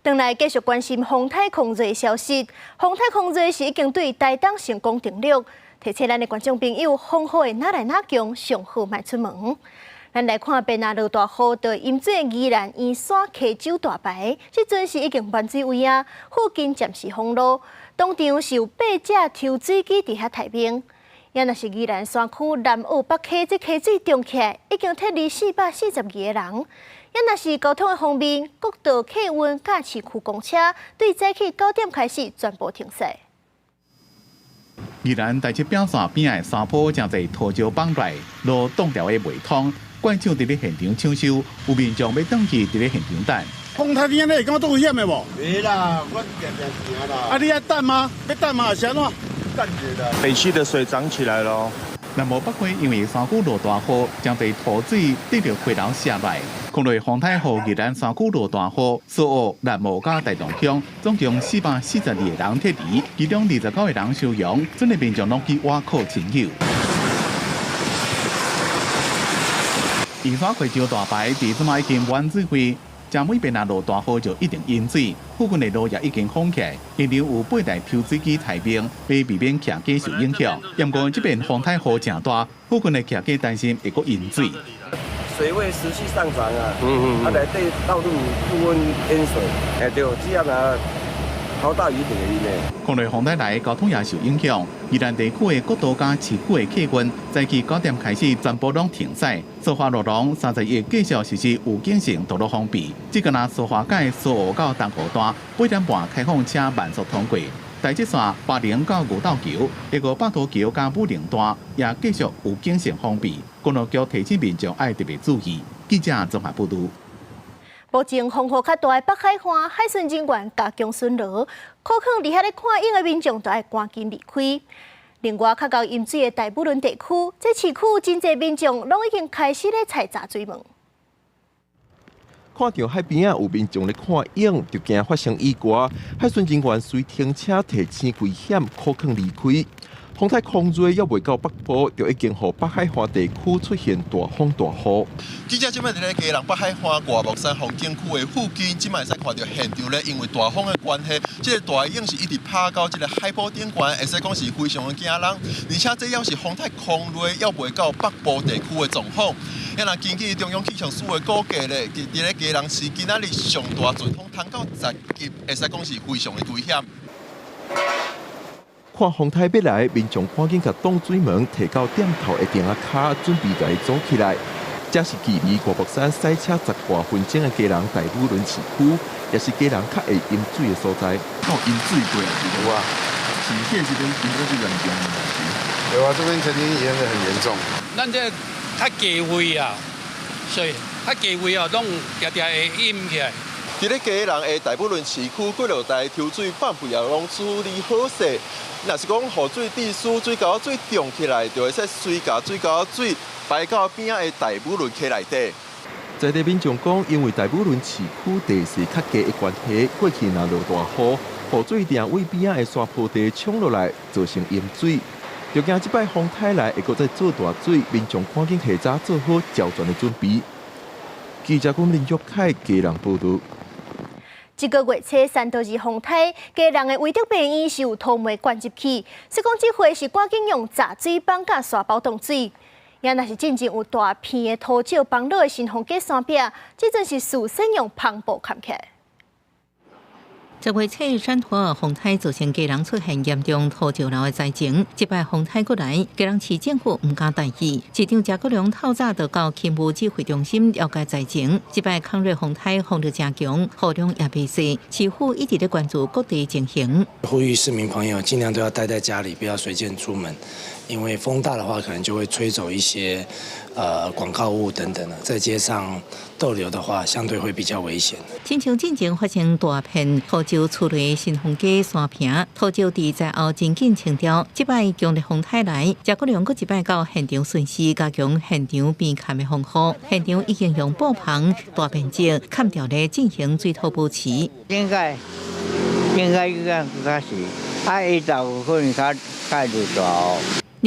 Speaker 2: 转来继续关心风台控制的消息。风台控制是已经对台东成功登陆，提醒咱的观众朋友，风雨的哪来哪强，上好莫出门。咱来看变下落大雨，到淹水的宜兰燕山溪洲大排，即阵是已经满水位啊，附近暂时封路。当场是有8只抽水机伫遐待命。也若是宜兰山区南澳北溪这溪水涨起来，已经撤离442个人。也若是交通的方面，国道客运甲市区公车，对早起9点开始全部停驶。
Speaker 19: 宜兰台七饼线边的山坡正在土石崩落，路挡掉的未通，馆长伫咧现场抢修，有民众要登去伫咧现场等。
Speaker 28: 风台边咧，敢有多危险的无？
Speaker 1: 没啦，我常常行啦。
Speaker 28: 啊，你要等吗？要等吗？是安怎？
Speaker 1: 等着啦。
Speaker 10: 北溪的水涨起来了。
Speaker 19: 南澳北溪因为山区落大雨，将在土水滴着溪流下来。看来风台后宜兰山区落大雨，所有南澳甲大同乡总共442个人撤离，其中29个人受伤，整个民众拢去挖苦请救。宜山溪洲大排伫即卖已经满水位。正每边落大雨就一定淹水，附近的路也已经封起，现场有8台抽水机待命，要避免骑机受影响。不过这边风台雨正大，附近的骑机担心会阁淹水。
Speaker 1: 水位持续上涨啊，内底道路部分淹水，对，只要好大雨就会淹的。
Speaker 19: 看来风台来交通也受影响，宜兰地区的国道加市区的客运，早起9点开始全部拢停驶。苏花路龙30日继续实施有警性道路封闭，只个那苏花街苏澳到东湖段8点半开放车慢速通过。台积线80到牛斗桥、158图桥加武陵段也继续有警性封闭，公路局提醒民众要特别注意。记者综合报道。
Speaker 2: 目前风雨较大的北海岸海巡人员加强巡逻，可能伫遐咧看影的民众都要赶紧离开。另外，较到淹水的大武仑地区，这市区真侪民众拢已经开始咧采炸水门。
Speaker 3: 看到海边有民众咧看影，就惊发生意外。海巡人员随停车提醒危险，可能离开。风台控制还未到北部，就已经予北海岸地区出现大风大雨。
Speaker 4: 记者即摆伫咧基隆北海岸外木山风景区的附近，即摆会使看到现场咧，因为大风的关系，即个大影是一直拍到即个海坡顶悬，会使讲是非常的惊人。而且这要是风台控制还未到北部地区的状况。也若根据中央气象署的估计咧，伫咧基隆市今仔日上大阵风通到10级，会使讲是非常的危险。
Speaker 3: 看风台要来，民众赶紧甲挡水门提到点头的电啊卡，准备甲伊组起来。这是距离外木山塞车10多分钟的基隆大武仑市区，也是基隆较会淹水的所在。
Speaker 28: 有淹水过啊？有啊，市县这边淹水是严重的。有啊，这边曾经淹得很严重。
Speaker 5: 咱这较低位啊，所以较低位啊，拢常常会淹起来。
Speaker 4: 伫咧基隆的大武仑市区过路台抽水放屁也拢处理好势。若是讲雨水滴输水沟水涨起来，就会使随甲水沟水排到边仔的大武仑溪内底。
Speaker 3: 在地民众讲，因为大武仑市区地势较低的关系，过去若落大雨，雨水定为边仔的沙坡地冲落来，造成淹水。就惊即摆风台来会阁再做大水，民众赶紧提早做好交船的准备。记者林玉凯基隆报道。
Speaker 2: 这个月初3到2风台，基隆的威德病院是有土霉灌入去，所以讲这回是赶紧用杂水绑架沙包挡水。也若是真正有大片的土石崩落的新丰街山壁，这阵是事先用篷布盖起来。
Speaker 14: 这月初山拖风台造成基隆出现严重土石流的灾情，这摆风台过来，基隆市政府唔敢大意，市长谢国良透早就到勤务指挥中心了解灾情。这摆抗瑞风台风力正强，雨量也未细，市府一直在关注各地情形。
Speaker 22: 呼吁市民朋友尽量都要待在家里，不要随便出门，因为风大的话，可能就会吹走一些广告物等等的，在街上逗留的话，相对会比较危险。
Speaker 14: 亲像进前发生大片土石出来新丰街山坪，土石地在后真紧清掉。这摆强烈风台来，谢国良佫一摆到现场巡视，加强现场边勘的防护。现场已经用布棚、大面积砍掉咧进行水土保持。
Speaker 23: 应该这样较是，伊就可能较入大。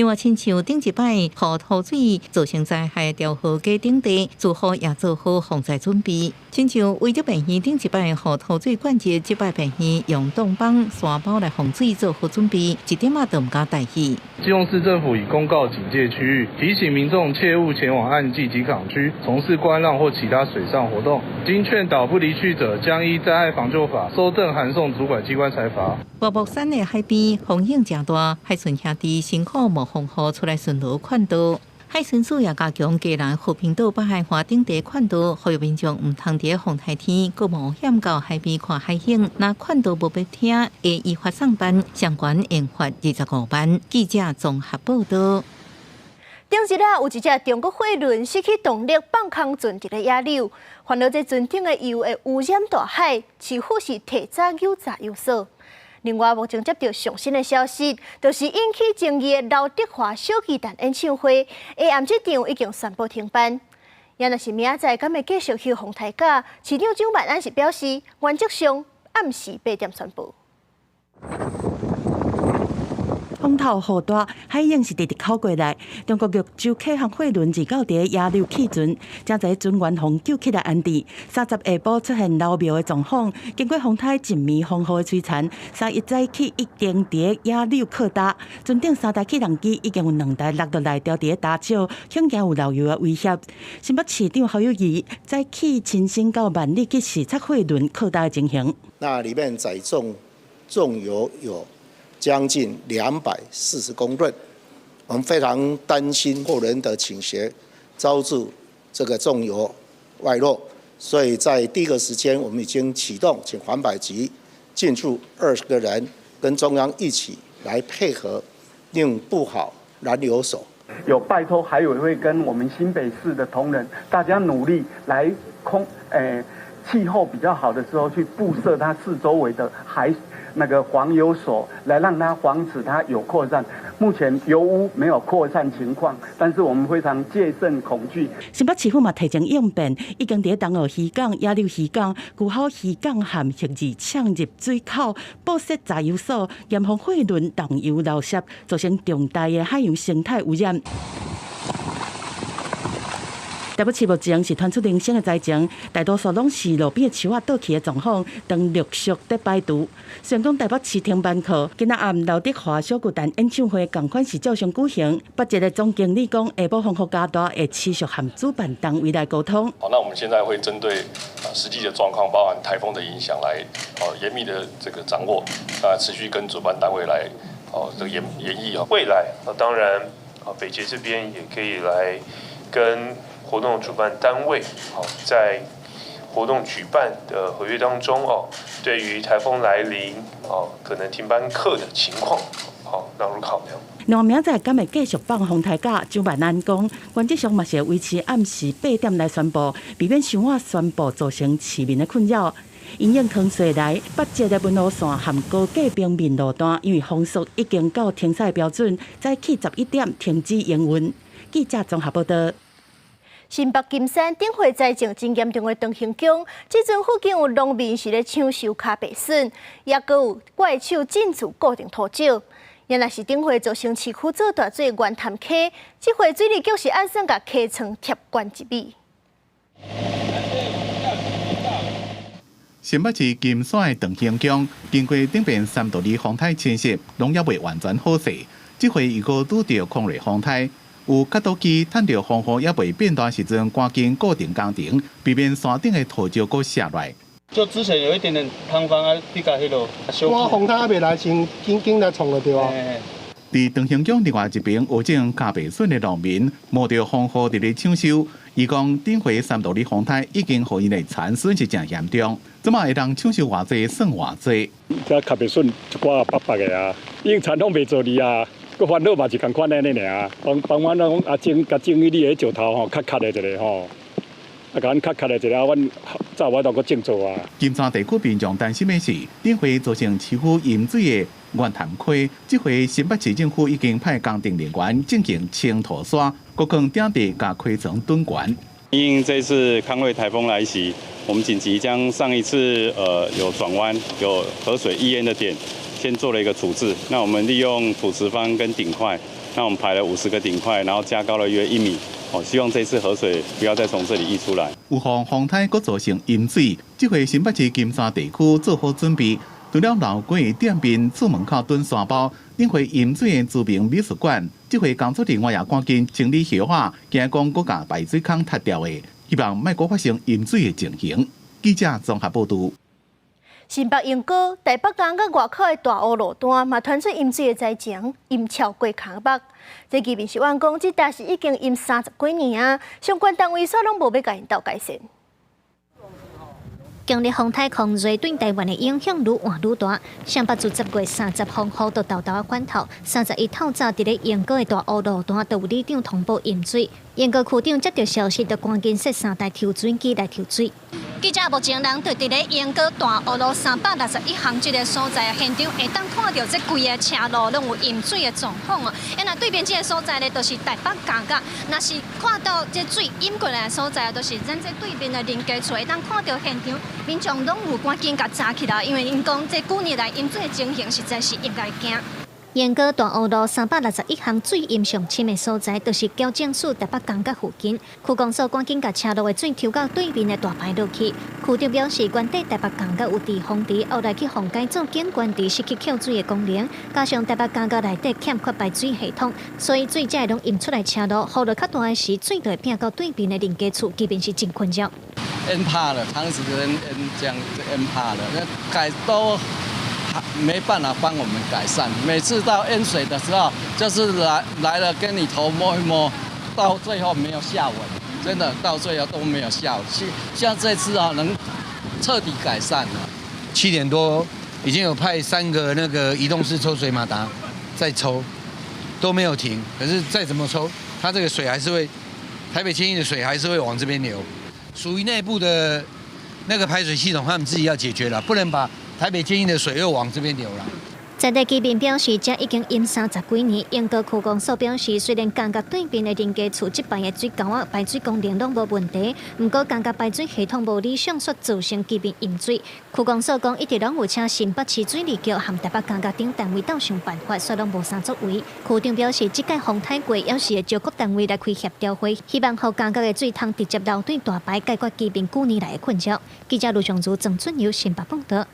Speaker 14: 另外，亲像顶一摆，雨土水造成灾害调河街顶地，做好也做好防灾准备。亲像为着病院顶一摆雨土水灌接，这摆病院用洞帮、山包来防水做好准备，一点仔都唔敢怠弃。
Speaker 6: 基隆市政府已公告警戒区域，提醒民众切勿前往岸际及港区从事观浪或其他水上活动。经劝导不离去者，将依灾害防救法收证函送主管机关裁罚。
Speaker 14: 外木山的海边风险正大，海巡兄弟辛苦冒风雨出来巡逻劝导。海巡署也加强基隆和平岛北海岸顶地劝导，呼吁民众唔通伫风台天、佮冒险到海边看海景。若劝导无要听，会依法上班，相关刑罚25万。记者综合报道。
Speaker 2: 顶日有一只中国货轮失去动力放空船伫咧野柳，烦恼这船顶的油会污染大海，市府是提早油炸油锁。另外，目前接到上新的消息，就是引起争议的刘德华小巨蛋演唱会，下暗这场已经宣布停办。也若是明仔载敢会继续去红台架，市长蒋万安是表示，原则上暗时8点宣布。
Speaker 29: 风头雨大，海涌是直直靠过来。中国玉州客航货轮日到伫野柳起船，正在船员互救起来安置。30下晡出现流庙的状况，经过风台一暝风雨的摧残，3日早起已经伫野柳靠搭。船顶3台起重机已经有2台落落来，吊伫打礁，恐惊有漏油的威胁。新北市长侯友宜早起亲身到万里去视察货轮靠搭的情形。
Speaker 8: 那里面载重油有将近240公吨，我们非常担心货轮的倾斜遭致这个重油外漏，所以在第一个时间，我们已经启动，请环保局进驻20个人，跟中央一起来配合，令布好燃油手。
Speaker 9: 有拜托海委会跟我们新北市的同仁，大家努力来气候比较好的时候去布设它四周围的那个黄油所，来让它防止它有扩散。目前油污没有扩散情况，但是我们非常戒慎恐惧。
Speaker 29: 新北市府嘛提前应变，已经伫东澳渔港、野柳渔港、古好渔港含昔日呛入水口，布设炸油所，严防货轮动油漏泄，造成重大的海洋生态污染。台北市目前是传出零星的灾情，大多数拢是路边的树仔倒去的状况，当陆续在摆渡。虽然讲台北市停办课，今仔暗刘德华小巨蛋演唱会同款是照常举行。北捷的总经理讲，下晡风雨加大，会持续和主办单位来沟通。
Speaker 11: 好，那我们现在会针对实际的状况，包含台风的影响来严密的这个掌握，持续跟主办单位来这个研议
Speaker 23: 未来当然北捷这边也可以来跟活动主办单位在活动举办的合约当中对于台风来临可能停班课的情况纳入考量。
Speaker 29: 另外，明仔敢会继续放风台假？蒋万安讲，原则上嘛是维持暗时8点来宣布，避免伤晚宣布造成市民的困扰。因应汤水来，北捷的文湖线和高架平面路段，因为风速已经到停驶标准，早起11点停止营运。记者综合报道。
Speaker 2: 新北金山顶回灾情真严重的长兴宫，即阵附近有农民是咧抢收卡白笋，也阁有怪手禁止固定土石。原来是顶回造成市区做大水源潭溪，即回水利局是按算甲溪床贴管1米。
Speaker 19: 新北市金山的长兴宫，经过顶边3道里风台侵袭，拢也未完全好势。即回如果拄到抗雷风台，有较多机趁着风雨也未变大时阵，赶紧固定工程，避免山顶的土石搁下来。
Speaker 28: 就之前有一点点塌方啊，你甲迄落修。我风台还未来，先紧来冲了对啊。
Speaker 19: 伫长兴宫另外一边，有种加白笋的农民，冒着风雨伫咧抢修。伊讲顶回3道里风台已经互因的产损是真严重，怎么会当抢修偌济算偌济？
Speaker 20: 这加白笋一寡800个啊，已经产拢袂做哩啊。个烦恼嘛是共款安尼尔，帮阮讲甲整理你个石头吼，较的一个吼，甲阮较的一个，阮早晚都搁整做啊。
Speaker 19: 金山地区民众担心的是，顶回造成市区饮水的源潭溪，即回新北市政府已经派工程人员进行清土沙，各坑顶地甲溪床墩管。
Speaker 24: 因这次康惠台风来袭，我们紧急将上一次有转弯、有河水溢淹的点，先做了一个处置。那我们利用土石方跟顶块，那我们排了50个顶块，然后加高了约1米。希望这次河水不要再从这里溢出来。
Speaker 19: 有防风台阁造成淹水，这回新北市金沙地区做好准备，除了楼轨店边出门口蹲沙包，领回淹水的知名美术馆，这回工作人员也赶紧清理河化，惊讲国家排水孔塌掉的，希望莫再发生淹水的情形。记者综合报道。
Speaker 2: 新北莺歌、台北港甲外口的大湖路段嘛，传出淹水的灾情，淹超过江北。这基本是完工，这但是已经淹30几年啊，相关单位煞拢无要甲因斗改善。强烈风台狂热对台湾的影响愈换愈大。上北自10月30号到豆豆关头，31透早伫咧莺歌的大湖路段，就有里长通报淹水。莺歌区长接到消息，就赶紧设3台抽水机来抽水。记者目前人就伫咧莺歌大湖路361巷这个所在现场，会当看到这规个车路拢有淹水的状况哦。那对面这个所在呢，就是台北港角。若是看到这水淹过来的所在，就是咱这对面的林家厝，会当看到现场民众拢有赶紧甲扎起来，因为因讲这几年来淹水的情形实在是应该惊。莺歌大湖路361巷最淹上深的所在，就是矫正署台北港角附近。区公所赶紧把车路的水抽到对面的大排落去。区长表示，原底台北港角有地方池，后来去洪改造建关池，失去扣水的功能，加上台北港角内底欠缺排水系统，所以水才会拢淹出来车路。雨落较大的时，水就会拼到对面的邻家厝，基本是真困扰。
Speaker 7: 淹怕了，长时间这样淹怕了，那改都没办法帮我们改善。每次到淹水的时候，就是来了跟你头摸一摸，到最后没有下文，真的到最后都没有下文。像这次能彻底改善了。
Speaker 12: 7点多已经有派3个那个移动式抽水马达在抽，都没有停。可是再怎么抽，它这个水还是会，台北监狱的水还是会往这边流。属于内部的那个排水系统，他们自己要解决了，不能把台北监狱的水又往这边流了。
Speaker 2: 在地居民表示，这已经淹30几年。莺歌区公所表示，虽然港角对面的邻家厝这边的水沟啊排水功能拢无问题，不过港角排水系统无理想，所造成居民淹水。区公所讲，一直拢有请新北市水利局和台北港角等单位斗想办法，却拢无啥作为。区长表示，这届风台过，要是会招各单位来开协调会，希望让港角的水通直接流对大排，解决居民几年来的困扰。记者卢尚如、郑俊由新北报道。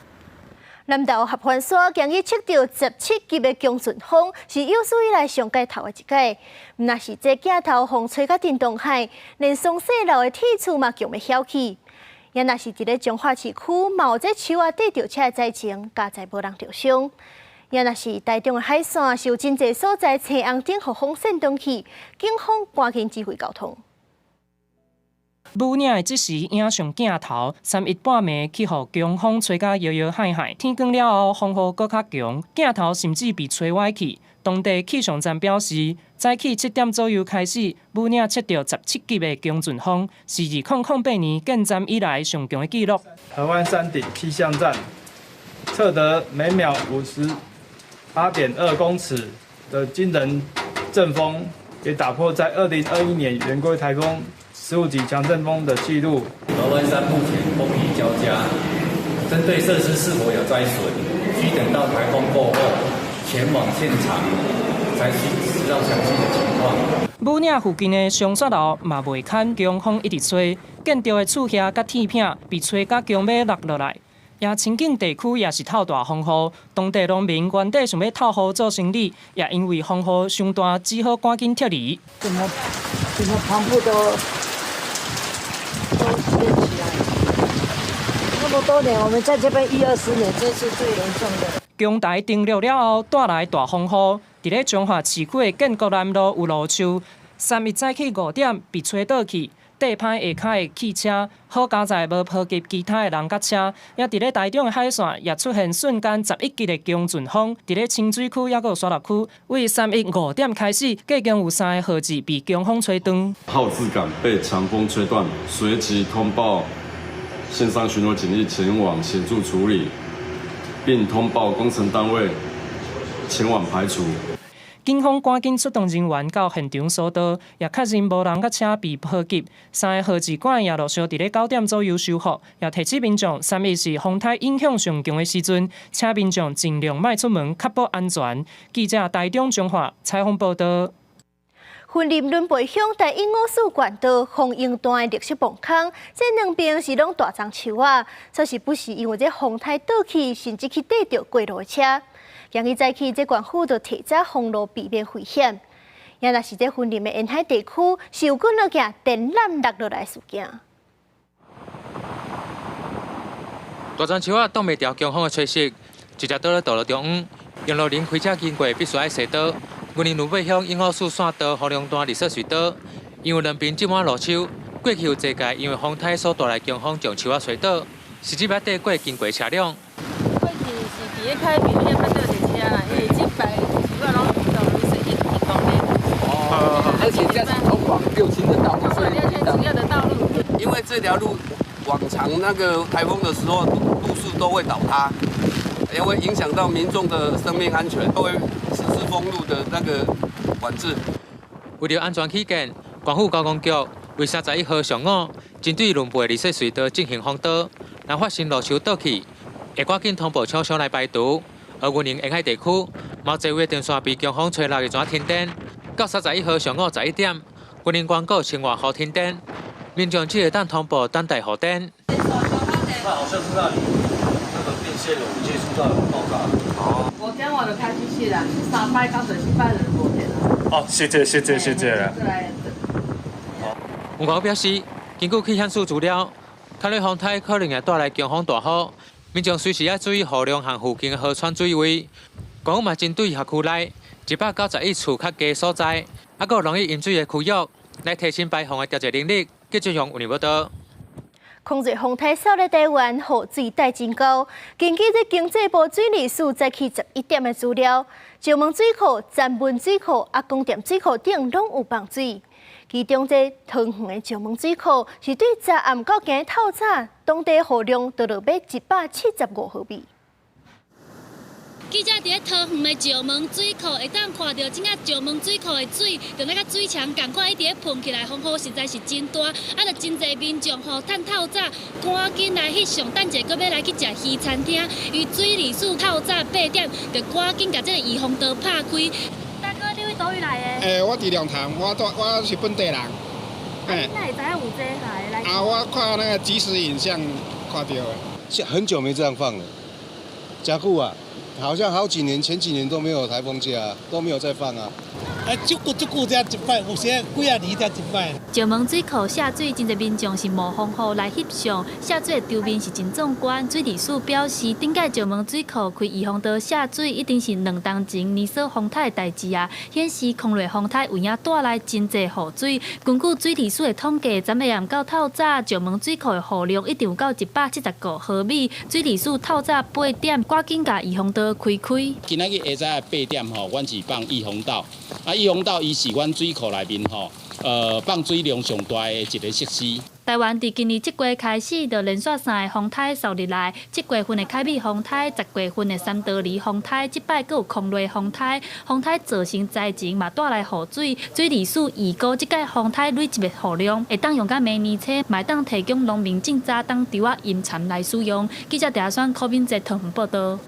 Speaker 2: 南投合欢山今日测到17级的强阵风，是有史以来上界头的一届。若是这镜头风吹到震动海，连松西楼的铁厝嘛强要晓起。也若是伫咧彰化市区，嘛有这树啊跌着车的灾情，加在无人受伤。也若是台中的海线，受真济所在青红灯和风扇断去，警方赶紧指挥交通。
Speaker 13: 武岭的即时影上镜头，3日半暝去互强风吹甲摇摇海海，天光了后风雨搁较强，镜头甚至被吹歪去。当地气象站表示，早起7点左右开始，武岭测到17级的强阵风，是2008年建站以来上强的纪录。
Speaker 15: 合欢山顶气象站测得每秒58.2公尺的惊人阵风，也打破在2021年圆规台风15级强阵风的记录。
Speaker 16: 合欢山目前风雨交加，针对设施是否有灾损，需等到台风过后前往现场才知道详细的情况。
Speaker 13: 武岭附近的松雪楼嘛未堪强风一直吹，建筑的厝瓦甲铁片被吹甲强尾落落来。也清境地区也是透大风雨，当地农民原底想要透雨做生意，也因为风雨伤大，只好赶紧撤离。
Speaker 17: 怎么旁部都建起来？那么多年，我们在这边20-20年，这是最严重的。
Speaker 13: 强台登陆了后，带来大风雨，伫咧彰化市区的建国南路有路树，3日早起5点被吹倒去。地歹下骹的汽车，好加在无波及其他的人甲车，也伫咧台中的海线也出现瞬间11级的强阵风，伫咧清水区也有沙鹿区，为3日5点开始，计共有3个号志被强风吹断。
Speaker 25: 号志杆被强风吹断，随即通报线上巡逻警力前往协助处理，并通报工程单位前往排除。
Speaker 13: 警方赶紧出动人员到现场疏导，也确认无人甲车被波及。3个号志管也陆续伫咧9点左右修复，也提醒民众3日是风台影响上强的时阵，请民众尽量莫出门，确保安全。记者台中彰化采访报道。
Speaker 2: 云林仑背乡大英五四县道丰英段的绿色磅空，这两边是拢大樟树啊，说是不是因为这风台倒去，甚至去逮着过路车。今日早起，这县府就提早封路，避免危险。也若是这云林的沿海地区，是有几落件电缆落落来的事件。
Speaker 1: 大樟树啊，挡袂牢强风的吹袭，直接倒咧道路中央，用路人开车经过必须爱踅倒。云林仑背乡英五四线道河龙段绿色隧道，因为两边浸满路树，过去有多届因为风台所带来强风将树啊吹倒，甚至捌地过经过车辆。
Speaker 3: 过去是伫咧开平面排队坐车啦，因为这排树啊拢遇到水一地方面。
Speaker 7: 而且这是通往六轻的道路，
Speaker 3: 所以六轻主要的道路。
Speaker 7: 因为这条路往常那个台风的时候，路树都会倒塌，也会影响到民众的生命安全，都会实施封路的那个管制。
Speaker 1: 为了安全起见，县府交通局为31号上午针对仑背绿色隧道进行封道，若发生路树倒去，会赶紧通报厂商来排除。而云林沿海地区，某侪位电线被强风吹落的转停电，到31号上午11点，云林县告千外户停电，民众只会当通报等待复电。
Speaker 4: 那好像是那里那个电线有接触到爆炸。哦。
Speaker 3: 5点我就开始去啦，3摆到14摆就无电了。
Speaker 4: 哦，谢谢啦。
Speaker 1: 有网表示，根据气象署资料，看来风台可能会带来强风大雨，民众随时要注意河流和附近的河川水位。县府嘛针对辖区内191处较低所在，还有容易淹水的区域，来提升排洪的调节能力。记者杨云林报道。
Speaker 2: 抗热风台扫入台湾，雨水带真高。根据这经济部水利署早起11点的资料，石门水库、站文水库、阿公店水库等拢有放水。其中这汤园的石门水库是对昨暗到今透早，当地雨量达到175毫米。
Speaker 5: 记者伫咧桃园的石门水库，会当看到即个石门水库的水，就那个水墙共款一直咧喷起来，风雨实在是真大，就真侪民众吼，趁透早赶紧来翕相，等者搁要来去食西餐厅。于水利署透早8点，就赶紧甲这个移风道拍开。大哥，你位倒位来的？
Speaker 10: 我伫龙潭，我是本地人。
Speaker 5: 那会知影有这来？
Speaker 10: 我看那个即时影像看到的。
Speaker 18: 很久没这样放了，加固啊。好像好几年，前几年都没有台风假，都没有再放啊。
Speaker 10: 这久才一摆，有些几啊年才一摆。
Speaker 5: 石门水库下水，真侪民众是冒风雨来翕相，下水的场面是真壮观。水利署表示，顶届石门水库开移风道下水，一定是2冬前年扫风台的代志啊，显示抗热风台有影带来真侪雨水。根据水利署的统计，昨下暗到透早，石门水库的雨量一定有到175毫米。水利署透早8点，赶紧甲移风道开开。
Speaker 10: 今仔日下早8点吼，阮是放溢洪道，溢洪道伊是阮水库内面吼，放水量上大的一个设施。
Speaker 5: 台湾伫今年7月开始，就连续3个风台扫入来。7月份的凯美风台，10月份的三得利风台，即摆阁有空热风台。风台造成灾情嘛，带来雨水。水利署预估即届风台累积的雨量，会当用到明年初，嘛会当提供农民种早当稻仔引产来使用。记者陈选柯敏哲桃园报道。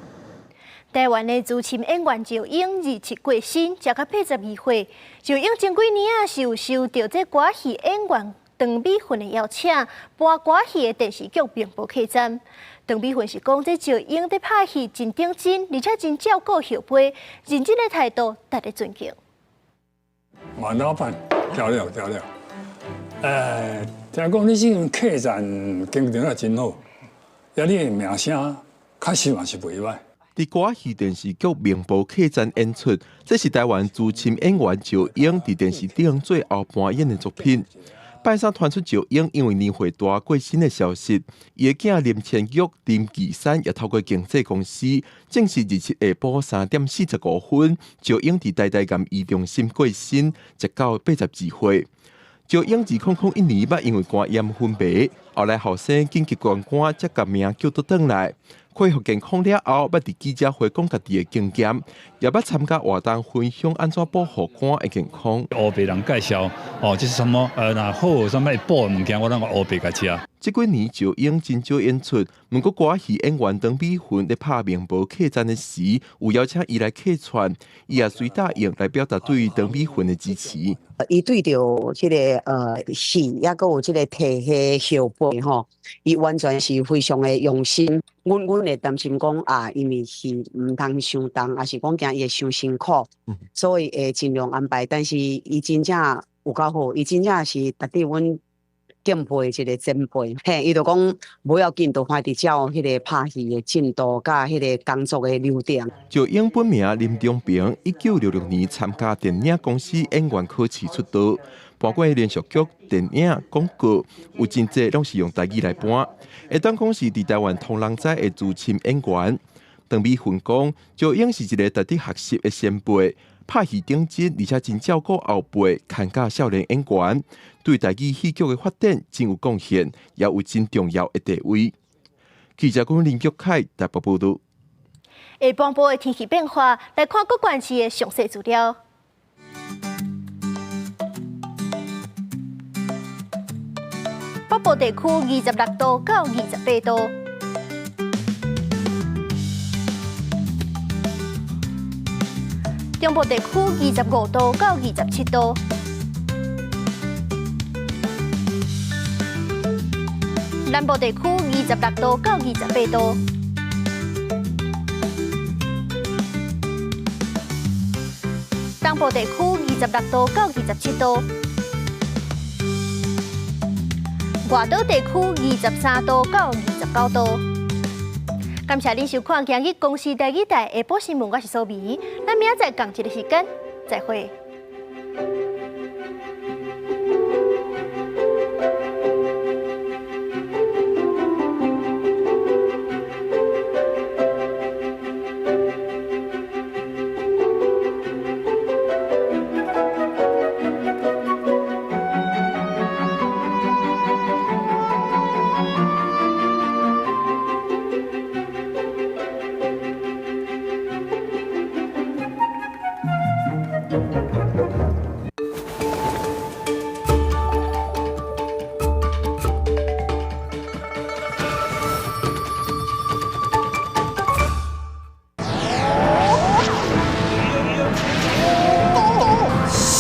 Speaker 2: 台湾的资深演员赵英27过身，才到82岁。赵英前几年是有受到这歌戏演员邓美云的邀请，播歌戏的电视剧并无客栈。邓美云是讲，这赵英在拍戏真认真，而且真照顾后辈，认真的态度值得尊敬。
Speaker 20: 王老板，调料。听讲你这种客栈经营也真好，也你的名声确实嘛是袂歹。
Speaker 21: 伫歌戏电视剧名播客栈演出，这是台湾资深演员赵英伫电视顶最后扮演的作品。拜三传出赵英因为年岁大过身的消息，伊的囝林千玉、林岐山也透过经纪公司证实27下晡3点45分，赵英伫台南医中心过身，直到82岁。赵英2001年捌因为肝炎昏迷，后来后生紧急关才甲命救倒转来。恢复健康了后，要伫记者会讲家己的经验，也要参加活动分享安怎保护肝的健康。
Speaker 20: 乌白人介绍哦，这是什么？那好有什么会补的物件，我让乌白甲吃。
Speaker 21: 这几年就影真少演出，不过歌戏演员邓美云在拍名簿客栈的时，有邀请伊来客串，伊也随答应来表达对邓美云的支持。
Speaker 6: 伊对着这个戏，也佮有这个提携后辈吼，伊完全是非常的用心。阮会担心讲啊，因为是唔通伤重，还是讲惊伊会伤辛苦，所以会尽量安排。但是伊真正有够好，伊真正是值得阮敬佩一个前辈。嘿，伊就讲不要紧，就快点照迄个拍戏的进度，甲迄个工作的流程。
Speaker 21: 就英本名林中平，1966年参加电影公司演员考试出道，搬过连续剧、电影、广告，有真济拢是用台语来搬。会当讲是伫台湾通人知的资深演员。邓美云讲，就英是一个值得学习的前辈。拍戏顶真，而且真照顾后辈，看教少年演员，对台语戏剧的发展真有贡献，也有真重要的地位。记者讲林菊凯台北报道。
Speaker 2: 下半部的天气变化，来看各县市的详细资料。北部地区26度到28度。中部地区25度到27度，南部地区26度到28度，东部地区26度到27度，外岛地区23度到29度。感谢您收看今日公视第一台下晡新闻，我是苏眉，咱明仔载同一个时间再会。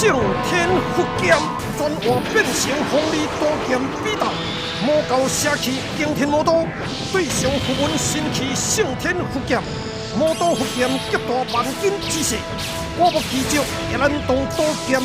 Speaker 8: 胜天福剑，转化变成锋利刀剑比刀，魔高邪气惊天魔刀，对上符文神器胜天福剑，魔刀福剑极大万斤之势，我无奇招，也难动刀剑。